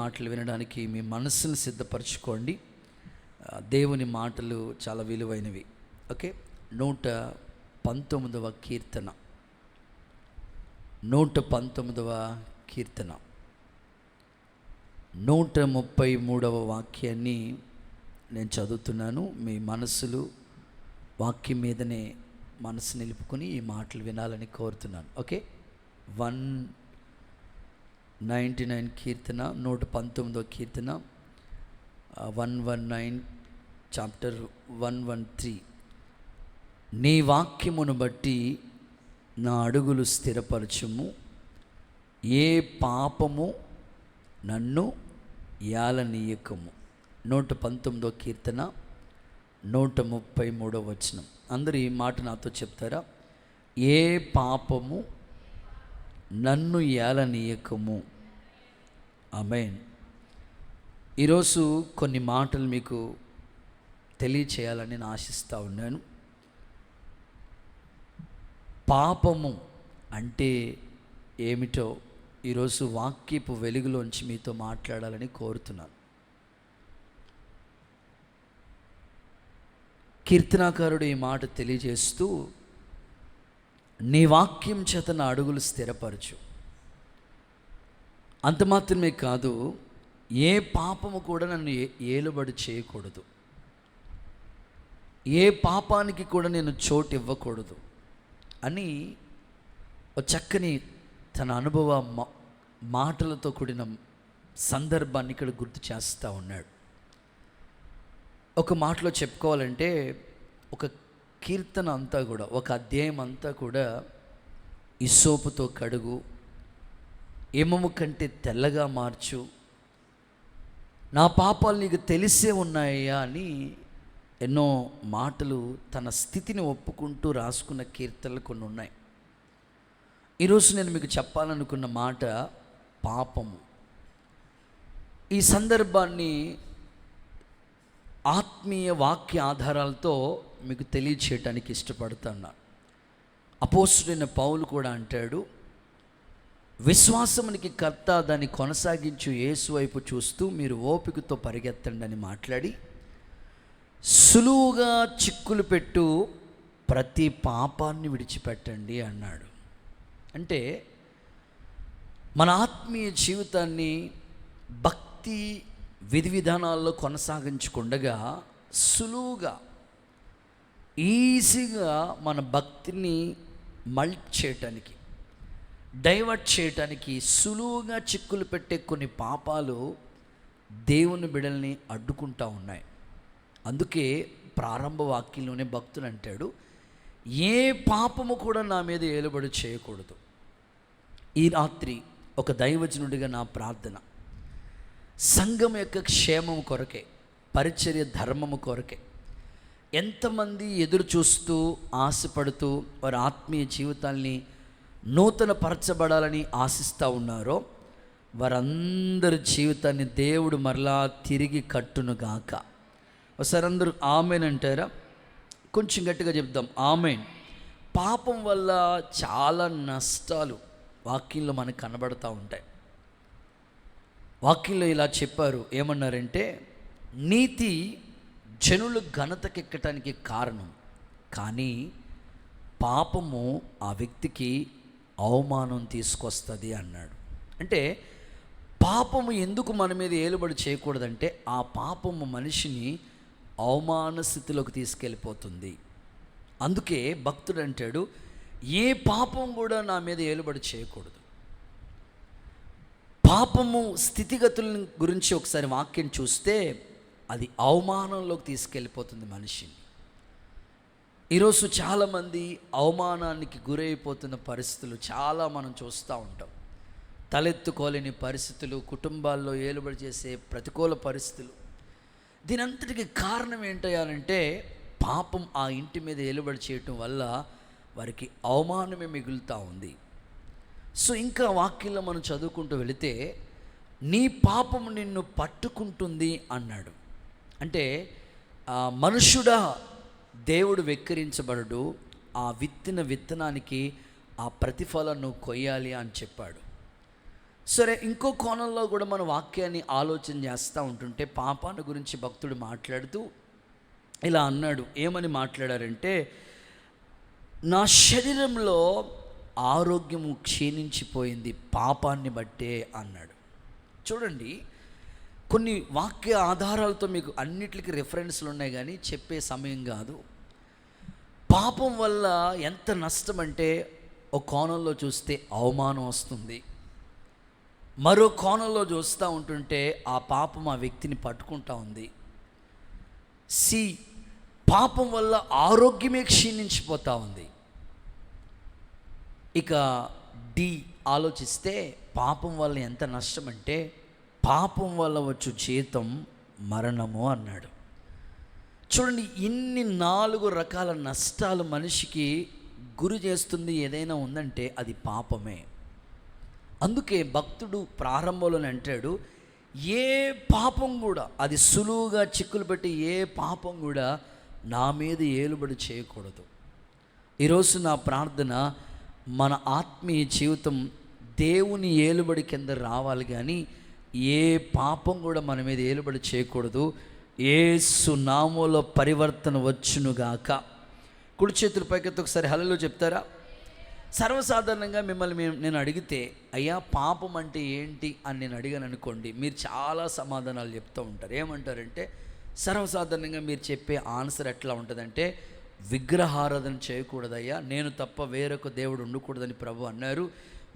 మాటలు వినడానికి మీ మనస్సును సిద్ధపరచుకోండి. దేవుని మాటలు చాలా విలువైనవి. ఓకే, 119వ కీర్తన, 119వ కీర్తన 133వ వాక్యాన్ని నేను చదువుతున్నాను. మీ మనస్సులు వాక్యం మీదనే మనసు నిలుపుకొని ఈ మాటలు వినాలని కోరుతున్నాను. ఓకే, 199 కీర్తన, 119వ కీర్తన, 119 చాప్టర్ 113. నీ వాక్యమును బట్టి నా అడుగులు స్థిరపరచుము, ఏ పాపము నన్ను యాలనీయకము. 119వ కీర్తన 133వ వచనం. అందరూ ఈ మాట నాతో చెప్తారా? ఏ పాపము నన్ను యాలనీయకము. ఆమేన్. ఈరోజు కొన్ని మాటలు మీకు తెలియచేయాలని నేను ఆశిస్తూ ఉన్నాను. పాపము అంటే ఏమిటో ఈరోజు వాక్యపు వెలుగులోంచి మీతో మాట్లాడాలని కోరుతున్నాను. కీర్తనాకారుడు ఈ మాట తెలియజేస్తూ, నీ వాక్యం చేత నా అడుగులు స్థిరపరచు. అంత మాత్రమే కాదు, ఏ పాపము కూడా నన్ను ఏలుబడి చేయకూడదు, ఏ పాపానికి కూడా నేను చోటు ఇవ్వకూడదు అని ఒక చక్కని తన అనుభవ మాటలతో కూడిన సందర్భాన్ని ఇక్కడ గుర్తు చేస్తూ ఉన్నాడు. ఒక మాటలో చెప్పుకోవాలంటే, ఒక కీర్తన అంతా కూడా, ఒక అధ్యాయం అంతా కూడా ఇస్సోపుతో కడుగు, ఎమము కంటే తెల్లగా మార్చు, నా పాపాలు నీకు తెలిసే ఉన్నాయా అని ఎన్నో మాటలు తన స్థితిని ఒప్పుకుంటూ రాసుకున్న కీర్తనలు కొన్ని ఉన్నాయి. ఈరోజు నేను మీకు చెప్పాలనుకున్న మాట పాపము. ఈ సందర్భాన్ని ఆత్మీయ వాక్య ఆధారాలతో మీకు తెలియచేయటానికి ఇష్టపడుతున్నాను. అపోస్తుడైన పౌలు కూడా అంటాడు, విశ్వాసమునికి కర్త దాన్ని కొనసాగించు యేసు వైపు చూస్తూ మీరు ఓపికతో పరిగెత్తండి అని మాట్లాడి, సులువుగా చిక్కులు పెట్టు ప్రతి పాపాన్ని విడిచిపెట్టండి అన్నాడు. అంటే మన ఆత్మీయ జీవితాన్ని భక్తి విధి విధానాల్లో కొనసాగించుకుండగా సులువుగా ఈజీగా మన భక్తిని మల్ట్ చేయటానికి, డైవర్ట్ చేయటానికి సులువుగా చిక్కులు పెట్టే కొన్ని పాపాలు దేవుని బిడల్ని అడ్డుకుంటూ ఉన్నాయి. అందుకే ప్రారంభ వాక్యంలోనే భక్తులు అంటాడు, ఏ పాపము కూడా నా మీద ఏలుబడి చేయకూడదు. ఈ రాత్రి ఒక దైవజనుడిగా నా ప్రార్థన, సంఘం యొక్క క్షేమము కొరకే, పరిచర్య ధర్మము కొరకే ఎంతమంది ఎదురు చూస్తూ ఆశపడుతూ వారి ఆత్మీయ జీవితాల్ని నూతన పరచబడాలని ఆశిస్తూ ఉన్నారో వారందరి జీవితాన్ని దేవుడు మరలా తిరిగి కట్టునుగాక. ఒకసారి అందరూ ఆమెన్ అంటారా? కొంచెం గట్టిగా చెప్దాం, ఆమెన్. పాపం వల్ల చాలా నష్టాలు వాక్యంలో మనకు కనబడుతూ ఉంటాయి. వాక్యంలో ఇలా చెప్పారు, ఏమన్నారంటే, నీతి జనులు ఘనతకెక్కటానికి కారణం, కానీ పాపము ఆ వ్యక్తికి అవమానం తీసుకొస్తుంది అన్నాడు. అంటే పాపము ఎందుకు మన మీద ఏలుబడి చేయకూడదంటే, ఆ పాపము మనిషిని అవమాన స్థితిలోకి తీసుకెళ్ళిపోతుంది. అందుకే భక్తుడు అంటాడు, ఏ పాపం కూడా నా మీద ఏలుబడి చేయకూడదు. పాపము స్థితిగతుల గురించి ఒకసారి వాక్యం చూస్తే అది అవమానంలోకి తీసుకెళ్ళిపోతుంది మనిషిని. ఈరోజు చాలామంది అవమానానికి గురైపోతున్న పరిస్థితులు చాలా మనం చూస్తూ ఉంటాం. తలెత్తుకోలేని పరిస్థితులు, కుటుంబాల్లో ఏలుబడి చేసే ప్రతికూల పరిస్థితులు. దీనంతటికి కారణం ఏంటంటే, పాపం ఆ ఇంటి మీద ఏలుబడి చేయటం వల్ల వారికి అవమానమే మిగులుతూ ఉంది. సో ఇంకా వాక్యంలో మనం చదువుకుంటూ వెళితే, నీ పాపము నిన్ను పట్టుకుంటుంది అన్నాడు. అంటే మనుషుడా, దేవుడు వెక్కిరించబడడు, ఆ విత్తిన విత్తనానికి ఆ ప్రతిఫలం నువ్వు కొయ్యాలి అని చెప్పాడు. సరే, ఇంకో కోణంలో కూడా మన వాక్యాన్ని ఆలోచన చేస్తూ ఉంటుంటే పాపాన్ని గురించి భక్తుడు మాట్లాడుతూ ఇలా అన్నాడు. ఏమని మాట్లాడారంటే, నా శరీరంలో ఆరోగ్యము క్షీణించిపోయింది పాపాన్ని బట్టే అన్నాడు. చూడండి, కొన్ని వాక్య ఆధారాలతో మీకు అన్నిటికీ రెఫరెన్స్లు ఉన్నాయి, కానీ చెప్పే సమయం కాదు. పాపం వల్ల ఎంత నష్టం అంటే, ఒక కోణంలో చూస్తే అవమానం వస్తుంది, మరో కోణంలో చూస్తూ ఉంటుంటే ఆ పాపం ఆ వ్యక్తిని పట్టుకుంటా ఉంది. పాపం వల్ల ఆరోగ్యమే క్షీణించిపోతూ ఉంది. ఇక ఆలోచిస్తే పాపం వల్ల ఎంత నష్టం అంటే, పాపం వల్ల వచ్చు జీతం మరణము అన్నాడు. చూడండి, ఇన్ని 4 రకాల నష్టాలు మనిషికి గురి చేస్తుంది ఏదైనా ఉందంటే అది పాపమే. అందుకే భక్తుడు ప్రారంభంలోనే అంటాడు, ఏ పాపం కూడా, అది సులువుగా చిక్కులు పెట్టి ఏ పాపం కూడా నా మీద ఏలుబడి చేయకూడదు. ఈరోజు నా ప్రార్థన, మన ఆత్మీయ జీవితం దేవుని ఏలుబడి కింద రావాలి, కానీ ఏ పాపం కూడా మన మీద ఏలుబడి చేయకూడదు. యేసు నామములో పరివర్తన వచ్చునుగాక. కుడి చేతుల పైకెత్తి ఒకసారి హల్లెలూయా చెప్తారా? సర్వసాధారణంగా మిమ్మల్ని నేను అడిగితే, అయ్యా పాపం అంటే ఏంటి అని నేను అడిగాను అనుకోండి, మీరు చాలా సమాధానాలు చెప్తూ ఉంటారు. ఏమంటారంటే, సర్వసాధారణంగా మీరు చెప్పే ఆన్సర్ ఎట్లా ఉంటుందంటే, విగ్రహారాధన చేయకూడదయ్యా, నేను తప్ప వేరొక దేవుడు ఉండకూడదని ప్రభు అన్నారు,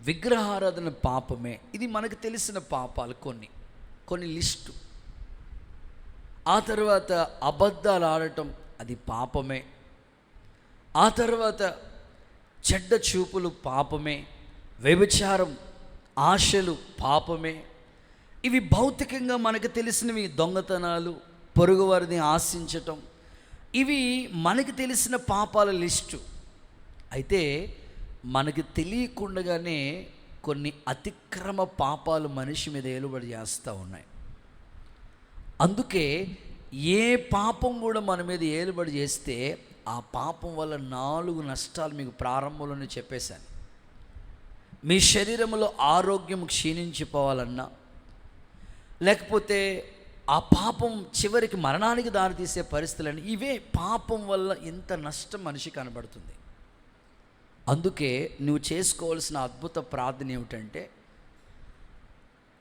విగ్రహారాధన పాపమే. ఇది మనకు తెలిసిన పాపాలు కొన్ని లిస్టు. ఆ తర్వాత అబద్ధాలు ఆడటం అది పాపమే. ఆ తర్వాత చెడ్డ చూపులు పాపమే, వ్యభిచారం, ఆశలు పాపమే. ఇవి భౌతికంగా మనకు తెలిసినవి. దొంగతనాలు, పొరుగువారిని ఆశించటం, ఇవి మనకు తెలిసిన పాపాల లిస్టు. అయితే మనకి తెలియకుండానే కొన్ని అతిక్రమ పాపాలు మనిషి మీద ఏలుబడి చేస్తూ ఉన్నాయి. అందుకే ఏ పాపం కూడా మన మీద ఏలుబడి చేస్తే ఆ పాపం వల్ల 4 నష్టాలు మీకు ప్రారంభంలోనే చెప్పేశాను. మీ శరీరంలో ఆరోగ్యం క్షీణించిపోవాలన్నా, లేకపోతే ఆ పాపం చివరికి మరణానికి దారితీసే పరిస్థితులని, ఇవే పాపం వల్ల ఇంత నష్టం మనిషి కనబడుతుంది. అందుకే నువ్వు చేసుకోవాల్సిన అద్భుత ప్రార్థన ఏమిటంటే,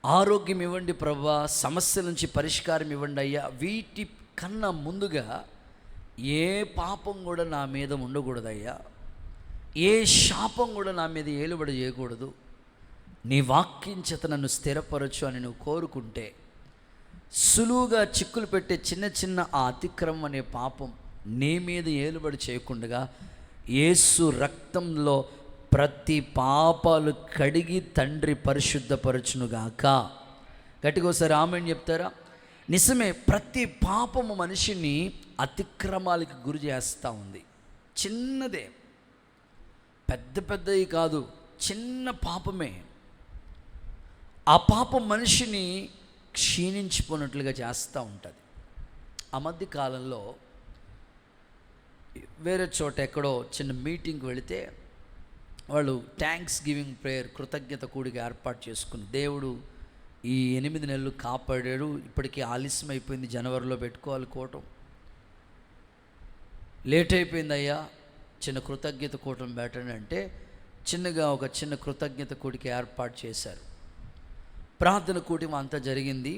ఆరోగ్యం ఇవ్వండి ప్రభువా, సమస్యల నుంచి పరిష్కారం ఇవ్వండి అయ్యా. వీటి కన్నా ముందుగా ఏ పాపం కూడా నా మీద ఉండకూడదయ్యా, ఏ శాపం కూడా నా మీద ఏలుబడి చేయకూడదు, నీ వాక్యం చేత నన్ను స్థిరపరచు అని నువ్వు కోరుకుంటే, సులువుగా చిక్కులు పెట్టే చిన్న ఆ అతిక్రమం అనే పాపం నీ మీద ఏలుబడి చేయకుండా యేసు రక్తంలో ప్రతి పాపాలు కడిగి తండ్రి పరిశుద్ధపరచునుగాక. గట్టిగా ఒకసారి ఆమేన్ చెప్తారా? నిజమే, ప్రతి పాపము మనిషిని అతిక్రమాలకి గురి చేస్తూ ఉంది. చిన్నదే, పెద్దవి కాదు, చిన్న పాపమే. ఆ పాపం మనిషిని క్షీణించిపోయినట్లుగా చేస్తూ ఉంటుంది. ఆ మధ్య కాలంలో వేరే చోట ఎక్కడో చిన్న మీటింగ్కి వెళితే వాళ్ళు థ్యాంక్స్ గివింగ్ ప్రేయర్, కృతజ్ఞత కూడిక ఏర్పాటు చేసుకుని, దేవుడు ఈ 8 నెలలు కాపాడాడు, ఇప్పటికీ ఆలస్యం అయిపోయింది, జనవరిలో పెట్టుకోవాలి కూటం, లేట్ అయిపోయింది అయ్యా, చిన్న కృతజ్ఞత కూటం పెట్టండి అంటే చిన్నగా ఒక చిన్న కృతజ్ఞత కూడిక ఏర్పాటు చేశారు. ప్రార్థన కూటమి అంతా జరిగింది.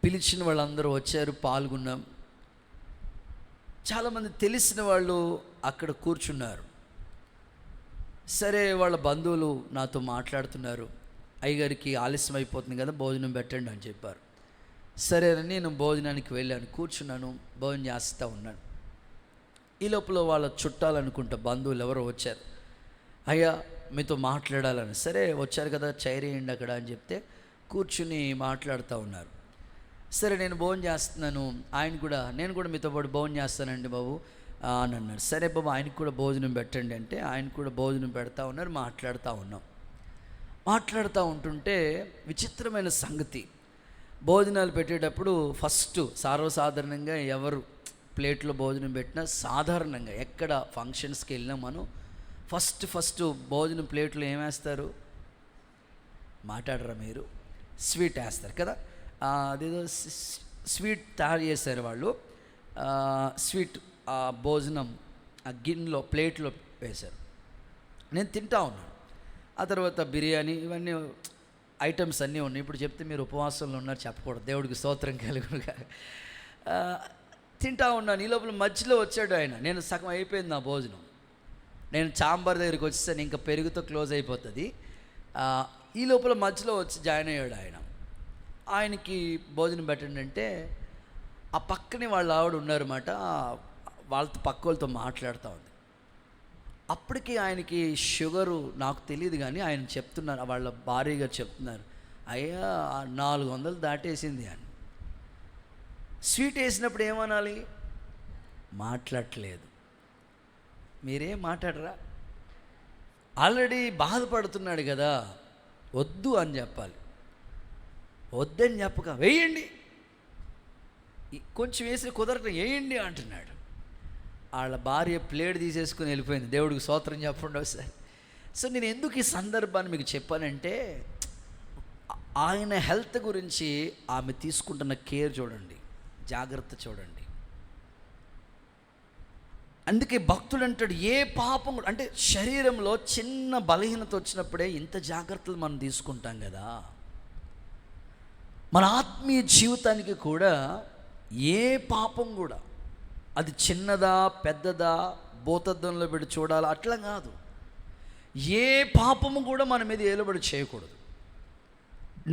పిలిచిన వాళ్ళందరూ వచ్చారు, పాల్గొన్నాం. చాలామంది తెలిసిన వాళ్ళు అక్కడ కూర్చున్నారు. సరే, వాళ్ళ బంధువులు నాతో మాట్లాడుతున్నారు, అయ్యగారికి ఆలస్యం అయిపోతుంది కదా, భోజనం పెట్టండి అని చెప్పారు. సరే అని నేను భోజనానికి వెళ్ళాను, కూర్చున్నాను, భోజనం చేస్తూ ఉన్నాను. ఈ లోపల వాళ్ళ చుట్టాలనుకుంటా బంధువులు ఎవరో వచ్చారు. అయ్యా మీతో మాట్లాడాలని. సరే వచ్చారు కదా, చైర్ వేయండి అక్కడ అని చెప్తే కూర్చుని మాట్లాడుతూ ఉన్నారు. సరే నేను భోజనం చేస్తున్నాను, నేను కూడా మీతో పాటు భోజనం చేస్తానండి బాబు అని అన్నారు. సరే బాబు ఆయనకు కూడా భోజనం పెట్టండి అంటే ఆయన కూడా భోజనం పెడతా ఉన్నారు. మాట్లాడుతూ ఉంటుంటే విచిత్రమైన సంగతి, భోజనాలు పెట్టేటప్పుడు ఫస్ట్ సర్వసాధారణంగా ఎవరు ప్లేట్లో భోజనం పెట్టినా, సాధారణంగా ఎక్కడ ఫంక్షన్స్కి వెళ్ళినా మనం ఫస్ట్ భోజనం ప్లేట్లో ఏమేస్తారు? మాట్లాడరా మీరు? స్వీట్ వేస్తారు కదా, అదేదో స్వీట్ తయారు చేశారు వాళ్ళు. స్వీట్ భోజనం ఆ గిన్నెలో ప్లేట్లో వేశారు. నేను తింటా ఉన్నాను. ఆ తర్వాత బిర్యానీ ఇవన్నీ ఐటమ్స్ అన్నీ ఉన్నాయి. ఇప్పుడు చెప్తే మీరు ఉపవాసంలో ఉన్నారు చెప్పకూడదు, దేవుడికి స్తోత్రం కలుగునుగా. తింటా ఉన్నాను. ఈ లోపల మధ్యలో వచ్చాడు ఆయన. నేను సగం అయిపోయింది నా భోజనం. నేను చాంబర్ దగ్గరికి వచ్చేసాను, ఇంకా పెరుగుతో క్లోజ్ అయిపోతుంది. ఈ లోపల మధ్యలో వచ్చి జాయిన్ అయ్యాడు ఆయన. ఆయనకి భోజనం పెట్టండి అంటే ఆ పక్కనే వాళ్ళ ఆవిడ ఉన్నారన్నమాట. వాళ్ళతో పక్క వాళ్ళతో మాట్లాడుతూ ఉంది. అప్పటికి ఆయనకి షుగరు నాకు తెలియదు, కానీ ఆయన చెప్తున్నారు, వాళ్ళ భార్య గారు చెప్తున్నారు, అయ్యా 400 దాటేసింది అని. స్వీట్ వేసినప్పుడు ఏమనాలి? మాట్లాడట్లేదు. మీరేం మాట్లాడరా? ఆల్రెడీ బాధపడుతున్నాడు కదా, వద్దు అని చెప్పాలి. వద్దని చెప్పక వేయండి, కొంచెం వేసి కుదరటం వేయండి అంటున్నాడు. వాళ్ళ భార్య ప్లేట్ తీసేసుకుని వెళ్ళిపోయింది. దేవుడికి స్తోత్రం చెప్పండి ఒకసారి. సో నేను ఎందుకు ఈ సందర్భాన్ని మీకు చెప్పానంటే, ఆయన హెల్త్ గురించి ఆమె తీసుకుంటున్న కేర్ చూడండి, జాగ్రత్త చూడండి. అందుకే భక్తుడు అంటాడు, ఏ పాపం అంటే శరీరంలో చిన్న బలహీనత వచ్చినప్పుడే ఇంత జాగ్రత్తలు మనం తీసుకుంటాం కదా. మన ఆత్మీయ జీవితానికి కూడా ఏ పాపం కూడా, అది చిన్నదా పెద్దదా భూతద్దంలో పెట్టి చూడాలి అట్లా కాదు. ఏ పాపము కూడా మన మీద ఏలుబడి చేయకూడదు.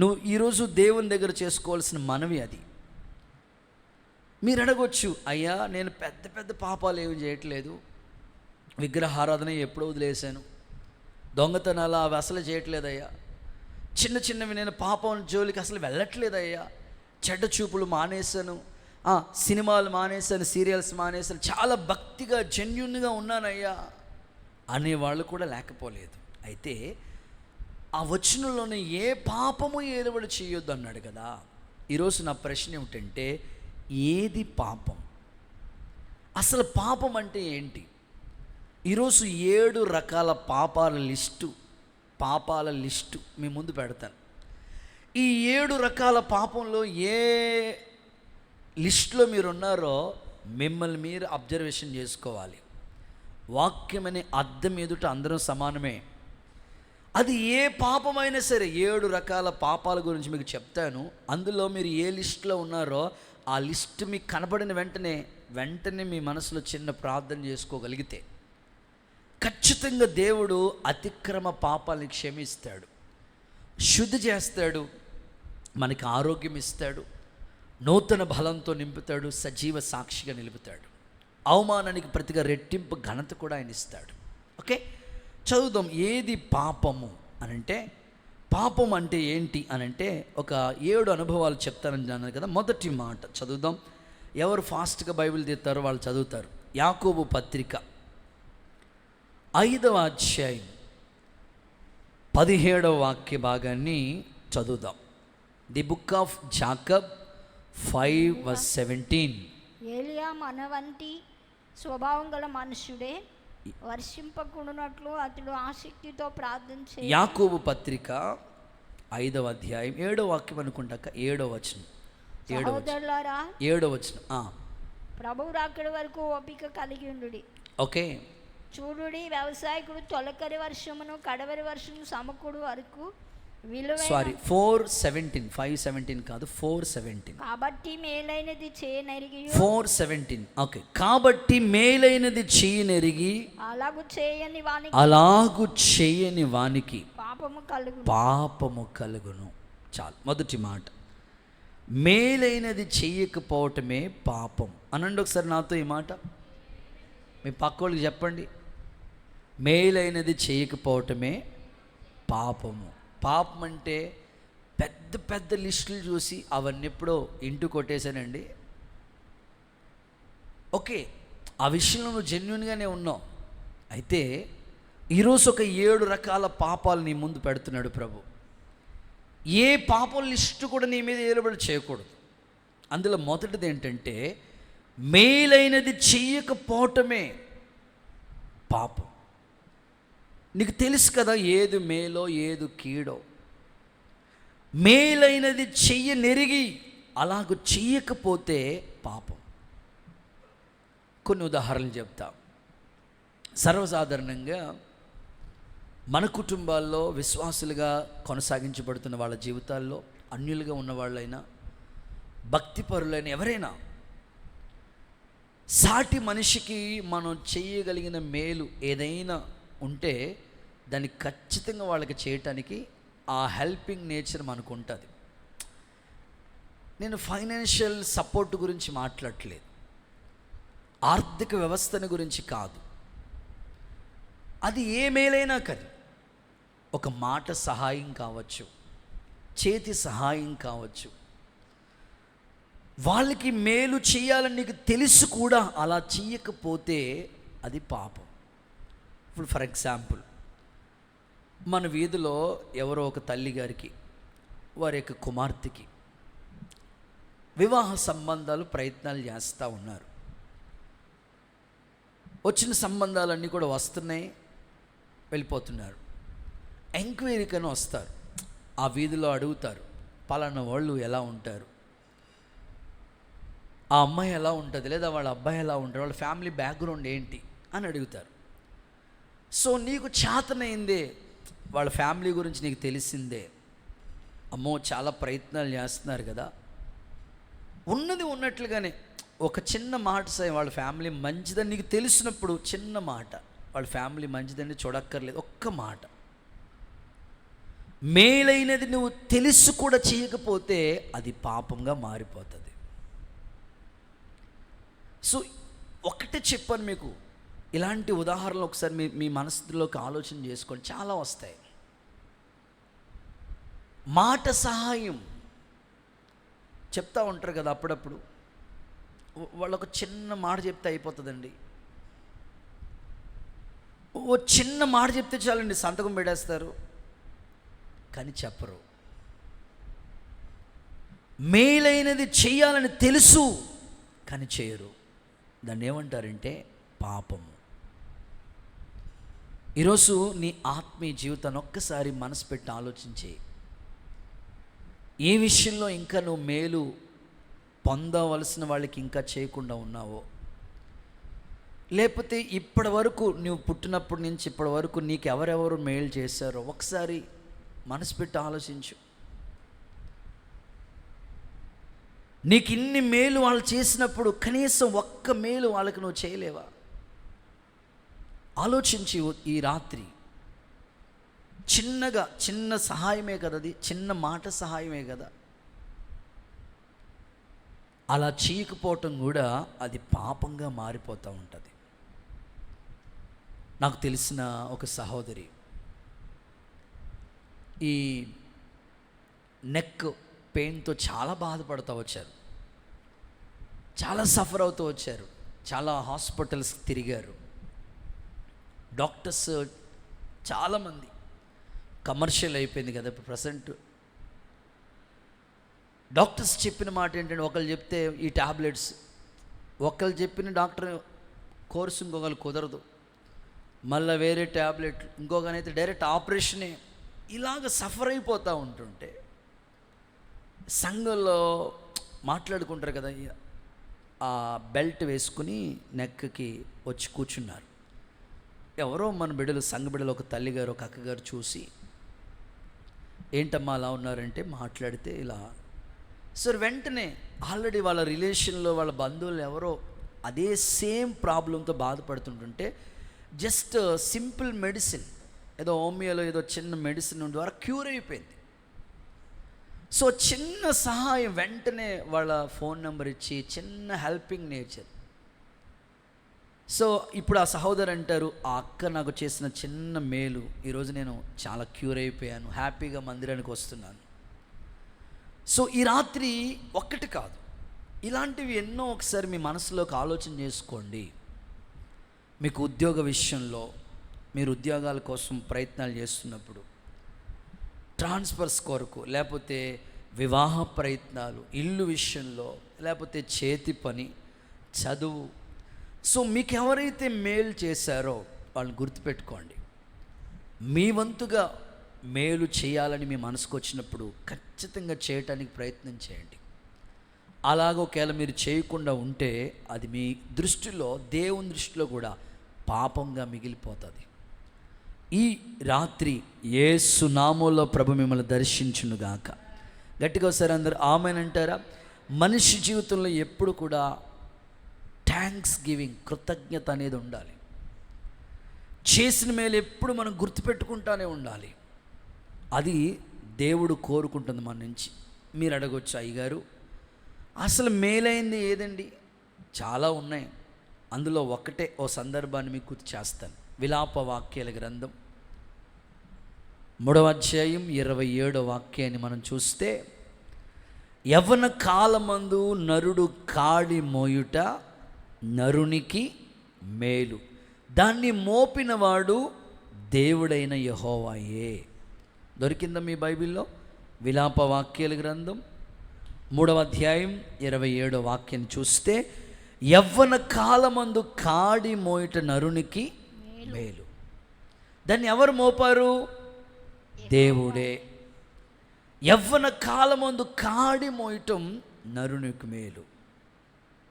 నువ్వు ఈరోజు దేవుని దగ్గర చేసుకోవాల్సిన మనవి అది. మీరు అడగొచ్చు, అయ్యా నేను పెద్ద పెద్ద పాపాలు ఏమి చేయట్లేదు, విగ్రహారాధన ఎప్పుడో వదిలేశాను, దొంగతనాలు అవి అసలు చేయట్లేదయ్యా, చిన్న చిన్నవి నేను పాపం జోలికి అసలు వెళ్ళట్లేదయ్యా, చెడ్డ చూపులు మానేశాను, సినిమాలు మానేశాను, సీరియల్స్ మానేశాను, చాలా భక్తిగా జెన్యూన్గా ఉన్నానయ్యా అనేవాళ్ళు కూడా లేకపోలేదు. అయితే ఆ వచనంలోనే ఏ పాపము ఏలుబడి చేయొద్దు అన్నాడు కదా. ఈరోజు నా ప్రశ్న ఏమిటంటే, ఏది పాపం? అసలు పాపం అంటే ఏంటి? ఈరోజు 7 రకాల పాపాల లిస్టు మీ ముందు పెడతాను. ఈ 7 రకాల పాపంలో ఏ లిస్టులో మీరు ఉన్నారో మిమ్మల్ని మీరు అబ్జర్వేషన్ చేసుకోవాలి. వాక్యం అనే అద్దం ఎదుట అందరం సమానమే. అది ఏ పాపమైనా సరే 7 రకాల పాపాల గురించి మీకు చెప్తాను. అందులో మీరు ఏ లిస్టులో ఉన్నారో ఆ లిస్టు మీకు కనబడిన వెంటనే మీ మనసులో చిన్న ప్రార్థన చేసుకోగలిగితే ఖచ్చితంగా దేవుడు అతిక్రమ పాపాలని క్షమిస్తాడు, శుద్ధి చేస్తాడు, మనకి ఆరోగ్యం ఇస్తాడు, నూతన బలంతో నింపుతాడు, సజీవ సాక్షిగా నిలుపుతాడు, అవమానానికి ప్రతిగా రెట్టింపు ఘనత కూడా ఆయన ఇస్తాడు. ఓకే, చదువుదాం. ఏది పాపము అనంటే, పాపం అంటే ఏంటి అనంటే ఒక 7 అనుభవాలు చెప్తానని అన్నాను కదా. మొదటి మాట చదువుదాం. ఎవరు ఫాస్ట్గా బైబిల్ తీస్తారో వాళ్ళు చదువుతారు. యాకోబు పత్రిక 5వ అధ్యాయం 17వ వాక్య భాగాన్ని చదువుదాం. The book of Jacob 5:17. ఏలియా మన వంటి స్వభావం గల మనుషుడే, వర్షింపకుండునట్లు అతడు ఆసక్తితో ప్రార్థన చేయి. యాకోబు పత్రిక 5వ అధ్యాయం 7వ వాక్యం అనుకుంటాక 7వ వచనం. సహోదరులారా 7వ వచనం. ప్రభువు రాకడ వరకు ఓపిక కలిగి ఉండుడి. ఓకే, చూడుడి, వ్యవసాయకుడు తొలకరి వర్షమును కడవరి వర్షము సమకూడు వరకు 4:17, 5:17 కాదు, 4:17. కాబట్టి మేలైనది చేయనెరిగి 4:17. ఓకే, కాబట్టి మేలైనది చేయనెరిగి అలాగు చేయని వానికి పాపము కలుగును. చాలు, మొదటి మాట. మేలైనది చెయ్యకపోవటమే పాపం అనండి ఒకసారి నాతో ఈ మాట. మీ పక్కోళ్ళకి చెప్పండి, మేలైనది చేయకపోవటమే పాపము. పాపం అంటే పెద్ద పెద్ద లిస్టులు చూసి అవన్నీ ఎప్పుడో ఇంటూ కొట్టేశానండి. ఓకే, ఆ విషయంలో నువ్వు జెన్యున్గానే ఉన్నావు. అయితే ఈరోజు ఒక 7 రకాల పాపాలు నీ ముందు పెడుతున్నాడు ప్రభు. ఏ పాపం లిస్టు కూడా నీ మీద ఏలుబడి చేయకూడదు. అందులో మొదటిది ఏంటంటే, మేలైనది చెయ్యకపోవటమే పాపం. నీకు తెలుసు కదా ఏది మేలో ఏది కీడో. మేలైనది చెయ్యనెరిగి అలాగ చెయ్యకపోతే పాపం. కొన్ని ఉదాహరణలు చెప్తా. సర్వసాధారణంగా మన కుటుంబాల్లో విశ్వాసులుగా కొనసాగించబడుతున్న వాళ్ళ జీవితాల్లో, అన్యులుగా ఉన్నవాళ్ళైనా భక్తిపరులైన ఎవరైనా, సాటి మనిషికి మనం చేయగలిగిన మేలు ఏదైనా ఉంటే దాన్ని ఖచ్చితంగా వాళ్ళకి చేయటానికి ఆ హెల్పింగ్ నేచర్ మనకు ఉంటుంది. నేను ఫైనాన్షియల్ సపోర్ట్ గురించి మాట్లాడట్లేదు, ఆర్థిక వ్యవస్థను గురించి కాదు. అది ఏ మేలైనా కానీ, ఒక మాట సహాయం కావచ్చు, చేతి సహాయం కావచ్చు, వాళ్ళకి మేలు చేయాలని నీకు తెలుసు కూడా అలా చేయకపోతే అది పాపం. ఇప్పుడు ఫర్ ఎగ్జాంపుల్, మన వీధిలో ఎవరో ఒక తల్లి గారికి వారి యొక్క కుమార్తెకి వివాహ సంబంధాలు ప్రయత్నాలు చేస్తూ ఉన్నారు. వచ్చిన సంబంధాలన్నీ కూడా వస్తున్నాయి, వెళ్ళిపోతున్నారు. ఎంక్వైరీకని వస్తారు, ఆ వీధిలో అడుగుతారు, పలానా వాళ్ళు ఎలా ఉంటారు, ఆ అమ్మాయి ఎలా ఉంటుంది, లేదా వాళ్ళ అబ్బాయి ఎలా ఉంటారు, వాళ్ళ ఫ్యామిలీ బ్యాక్గ్రౌండ్ ఏంటి అని అడుగుతారు. సో నీకు చేతనైందే, వాళ్ళ ఫ్యామిలీ గురించి నీకు తెలిసిందే, అమ్మో చాలా ప్రయత్నాలు చేస్తున్నారు కదా, ఉన్నది ఉన్నట్లుగానే ఒక చిన్న మాట సాయం, వాళ్ళ ఫ్యామిలీ మంచిదని నీకు తెలిసినప్పుడు చిన్న మాట, వాళ్ళ ఫ్యామిలీ మంచిదని చూడక్కర్లేదు, ఒక్క మాట, మేలైనది నువ్వు తెలుసు కూడా చేయకపోతే అది పాపంగా మారిపోతుంది. సో ఒకటే చెప్పాను మీకు, ఇలాంటి ఉదాహరణలు ఒకసారి మీ మనసులోకి ఆలోచన చేసుకోండి, చాలా వస్తాయి. మాట సహాయం చెప్తా ఉంటారు కదా అప్పుడప్పుడు, వాళ్ళు ఒక చిన్న మాట చెప్తే అయిపోతుందండి, ఓ చిన్న మాట చెప్తే చాలండి సంతకం పెట్టేస్తారు, కానీ చెప్పరు. మేలైనది చేయాలని తెలుసు కానీ చేయరు, దాన్ని ఏమంటారంటే పాపము. ఈరోజు నీ ఆత్మీయ జీవితాన్ని ఒక్కసారి మనసు పెట్టి ఆలోచించి, ఏ విషయంలో ఇంకా నువ్వు మేలు పొందవలసిన వాళ్ళకి ఇంకా చేయకుండా ఉన్నావో, లేకపోతే ఇప్పటి వరకు నువ్వు పుట్టినప్పటి నుంచి ఇప్పటి వరకు నీకు ఎవరెవరు మేలు చేశారో ఒకసారి మనసు పెట్టి ఆలోచించు. నీకు ఇన్ని మేలు వాళ్ళు చేసినప్పుడు కనీసం ఒక్క మేలు వాళ్ళకి నువ్వు చేయలేవా? ఆలోచించి ఈ రాత్రి. చిన్నగా, చిన్న సహాయమే కదా అది, చిన్న మాట సహాయమే కదా, అలా చేయకపోవటం కూడా అది పాపంగా మారిపోతూ ఉంటుంది. నాకు తెలిసిన ఒక సహోదరి ఈ నెక్ పెయిన్తో చాలా బాధపడుతూ వచ్చారు, చాలా సఫర్ అవుతూ వచ్చారు, చాలా హాస్పిటల్స్కి తిరిగారు. డాక్టర్స్ చాలామంది, కమర్షియల్ అయిపోయింది కదా ఇప్పుడు ప్రజెంట్. డాక్టర్స్ చెప్పిన మాట ఏంటంటే, ఒకళ్ళు చెప్తే ఈ ట్యాబ్లెట్స్, ఒకళ్ళు చెప్పిన డాక్టర్ కోర్సు ఇంకొకరు కుదరదు, మళ్ళీ వేరే ట్యాబ్లెట్, ఇంకొకనైతే డైరెక్ట్ ఆపరేషనే, ఇలాగ సఫర్ అయిపోతూ ఉంటుంటే సంఘంలో మాట్లాడుకుంటారు కదా, ఆ బెల్ట్ వేసుకుని నెక్కి వచ్చి కూర్చున్నారు. ఎవరో మన బిడ్డలు, సంఘ బిడ్డలు, ఒక తల్లిగారు ఒక అక్కగారు చూసి, ఏంటమ్మా అలా ఉన్నారంటే మాట్లాడితే ఇలా. సో వెంటనే ఆల్రెడీ వాళ్ళ రిలేషన్లో వాళ్ళ బంధువులు ఎవరో అదే సేమ్ ప్రాబ్లంతో బాధపడుతుంటుంటే జస్ట్ సింపుల్ మెడిసిన్, ఏదో హోమియోలో ఏదో చిన్న మెడిసిన్ ద్వారా క్యూర్ అయిపోయింది. సో చిన్న సహాయం, వెంటనే వాళ్ళ ఫోన్ నెంబర్ ఇచ్చి చిన్న హెల్పింగ్ నేచర్. సో ఇప్పుడు ఆ సహోదరు అంటారు, ఆ అక్క నాకు చేసిన చిన్న మేలు, ఈరోజు నేను చాలా క్యూర్ అయిపోయాను, హ్యాపీగా మందిరానికి వస్తున్నాను. సో ఈ రాత్రి ఒక్కటి కాదు, ఇలాంటివి ఎన్నో ఒకసారి మీ మనసులోకి ఆలోచన చేసుకోండి. మీకు ఉద్యోగ విషయంలో, మీరు ఉద్యోగాల కోసం ప్రయత్నాలు చేస్తున్నప్పుడు, ట్రాన్స్ఫర్స్ కొరకు, లేకపోతే వివాహ ప్రయత్నాలు, ఇల్లు విషయంలో, లేకపోతే చేతి పని, చదువు. సో మీకు ఎవరైతే మేలు చేశారో వాళ్ళని గుర్తుపెట్టుకోండి. మీ వంతుగా మేలు చేయాలని మీ మనసుకు వచ్చినప్పుడు ఖచ్చితంగా చేయటానికి ప్రయత్నం చేయండి. అలాగ ఒకవేళ మీరు చేయకుండా ఉంటే అది మీ దృష్టిలో, దేవుని దృష్టిలో కూడా పాపంగా మిగిలిపోతుంది. ఈ రాత్రి యేసు నామములో ప్రభు మిమ్మల్ని దర్శించునుగాక. గట్టిగా ఒకసారి అందరూ ఆమేన్ అంటారా? మనిషి జీవితంలో ఎప్పుడు కూడా థ్యాంక్స్ గివింగ్, కృతజ్ఞత అనేది ఉండాలి. చేసిన మేలు ఎప్పుడు మనం గుర్తుపెట్టుకుంటానే ఉండాలి. అది దేవుడు కోరుకుంటుంది మన నుంచి. మీరు అడగొచ్చు, అయ్యగారు అసలు మేలైంది ఏదండి? చాలా ఉన్నాయి. అందులో ఒకటే ఓ సందర్భాన్ని మీకు గుర్తు చేస్తాను. విలాప వాక్యాల గ్రంథం 3వ అధ్యాయం 27వ వాక్యాన్ని మనం చూస్తే, యవ్వన కాలమందు నరుడు కాడి మోయుట నరునికి మేలు, దాన్ని మోపినవాడు దేవుడైన యెహోవాయే. దొరికిందా మీ బైబిల్లో? విలాప వాక్యాల గ్రంథం 3వ అధ్యాయం 27వ వాక్యాన్ని చూస్తే, యవ్వన కాలమందు కాడి మోయుట నరునికి మేలు. దాన్ని ఎవరు మోపారు? దేవుడే. యవ్వన కాలమందు కాడి మోయటం నరునికి మేలు.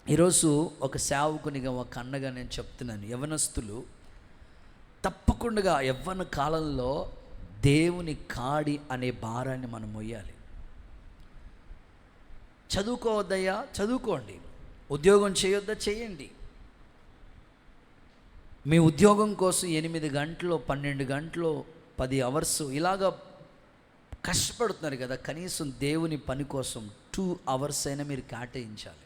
ఈరోజు ఒక సేవకునిగా, ఒక అన్నగా నేను చెప్తున్నాను, యవ్వనస్తులు తప్పకుండా యవ్వన కాలంలో దేవుని కాడి అనే భారాన్ని మనం మోయాలి. చదువుకోవద్దయ్యా, చదువుకోండి. ఉద్యోగం చేయొద్దా, చేయండి. మీ ఉద్యోగం కోసం 8 గంటలు, 12 గంటలు, 10 అవర్స్ ఇలాగా కష్టపడుతున్నారు కదా. కనీసం దేవుని పని కోసం 2 అవర్స్ అయినా మీరు కేటాయించాలి.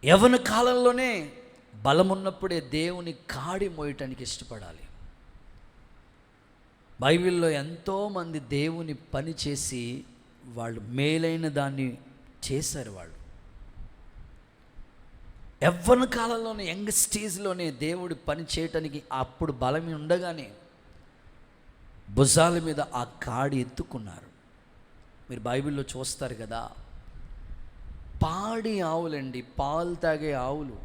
యవ్వన కాలంలోనే బలమున్నప్పుడే దేవుని కాడి మోయటానికి ఇష్టపడాలి. బైబిల్లో ఎంతోమంది దేవుని పని చేసి వాళ్ళు మేలైన దాన్ని చేశారు. వాళ్ళు యవ్వన కాలంలోనే, యంగ్ స్టేజ్లోనే దేవుడి పని చేయటానికి అప్పుడు బలం ఉండగానే భుజాల మీద ఆ కాడి ఎత్తుకున్నారు. మీరు బైబిల్లో చూస్తారు కదా, పాడి ఆవులండి, పాలు తాగే ఆవులు,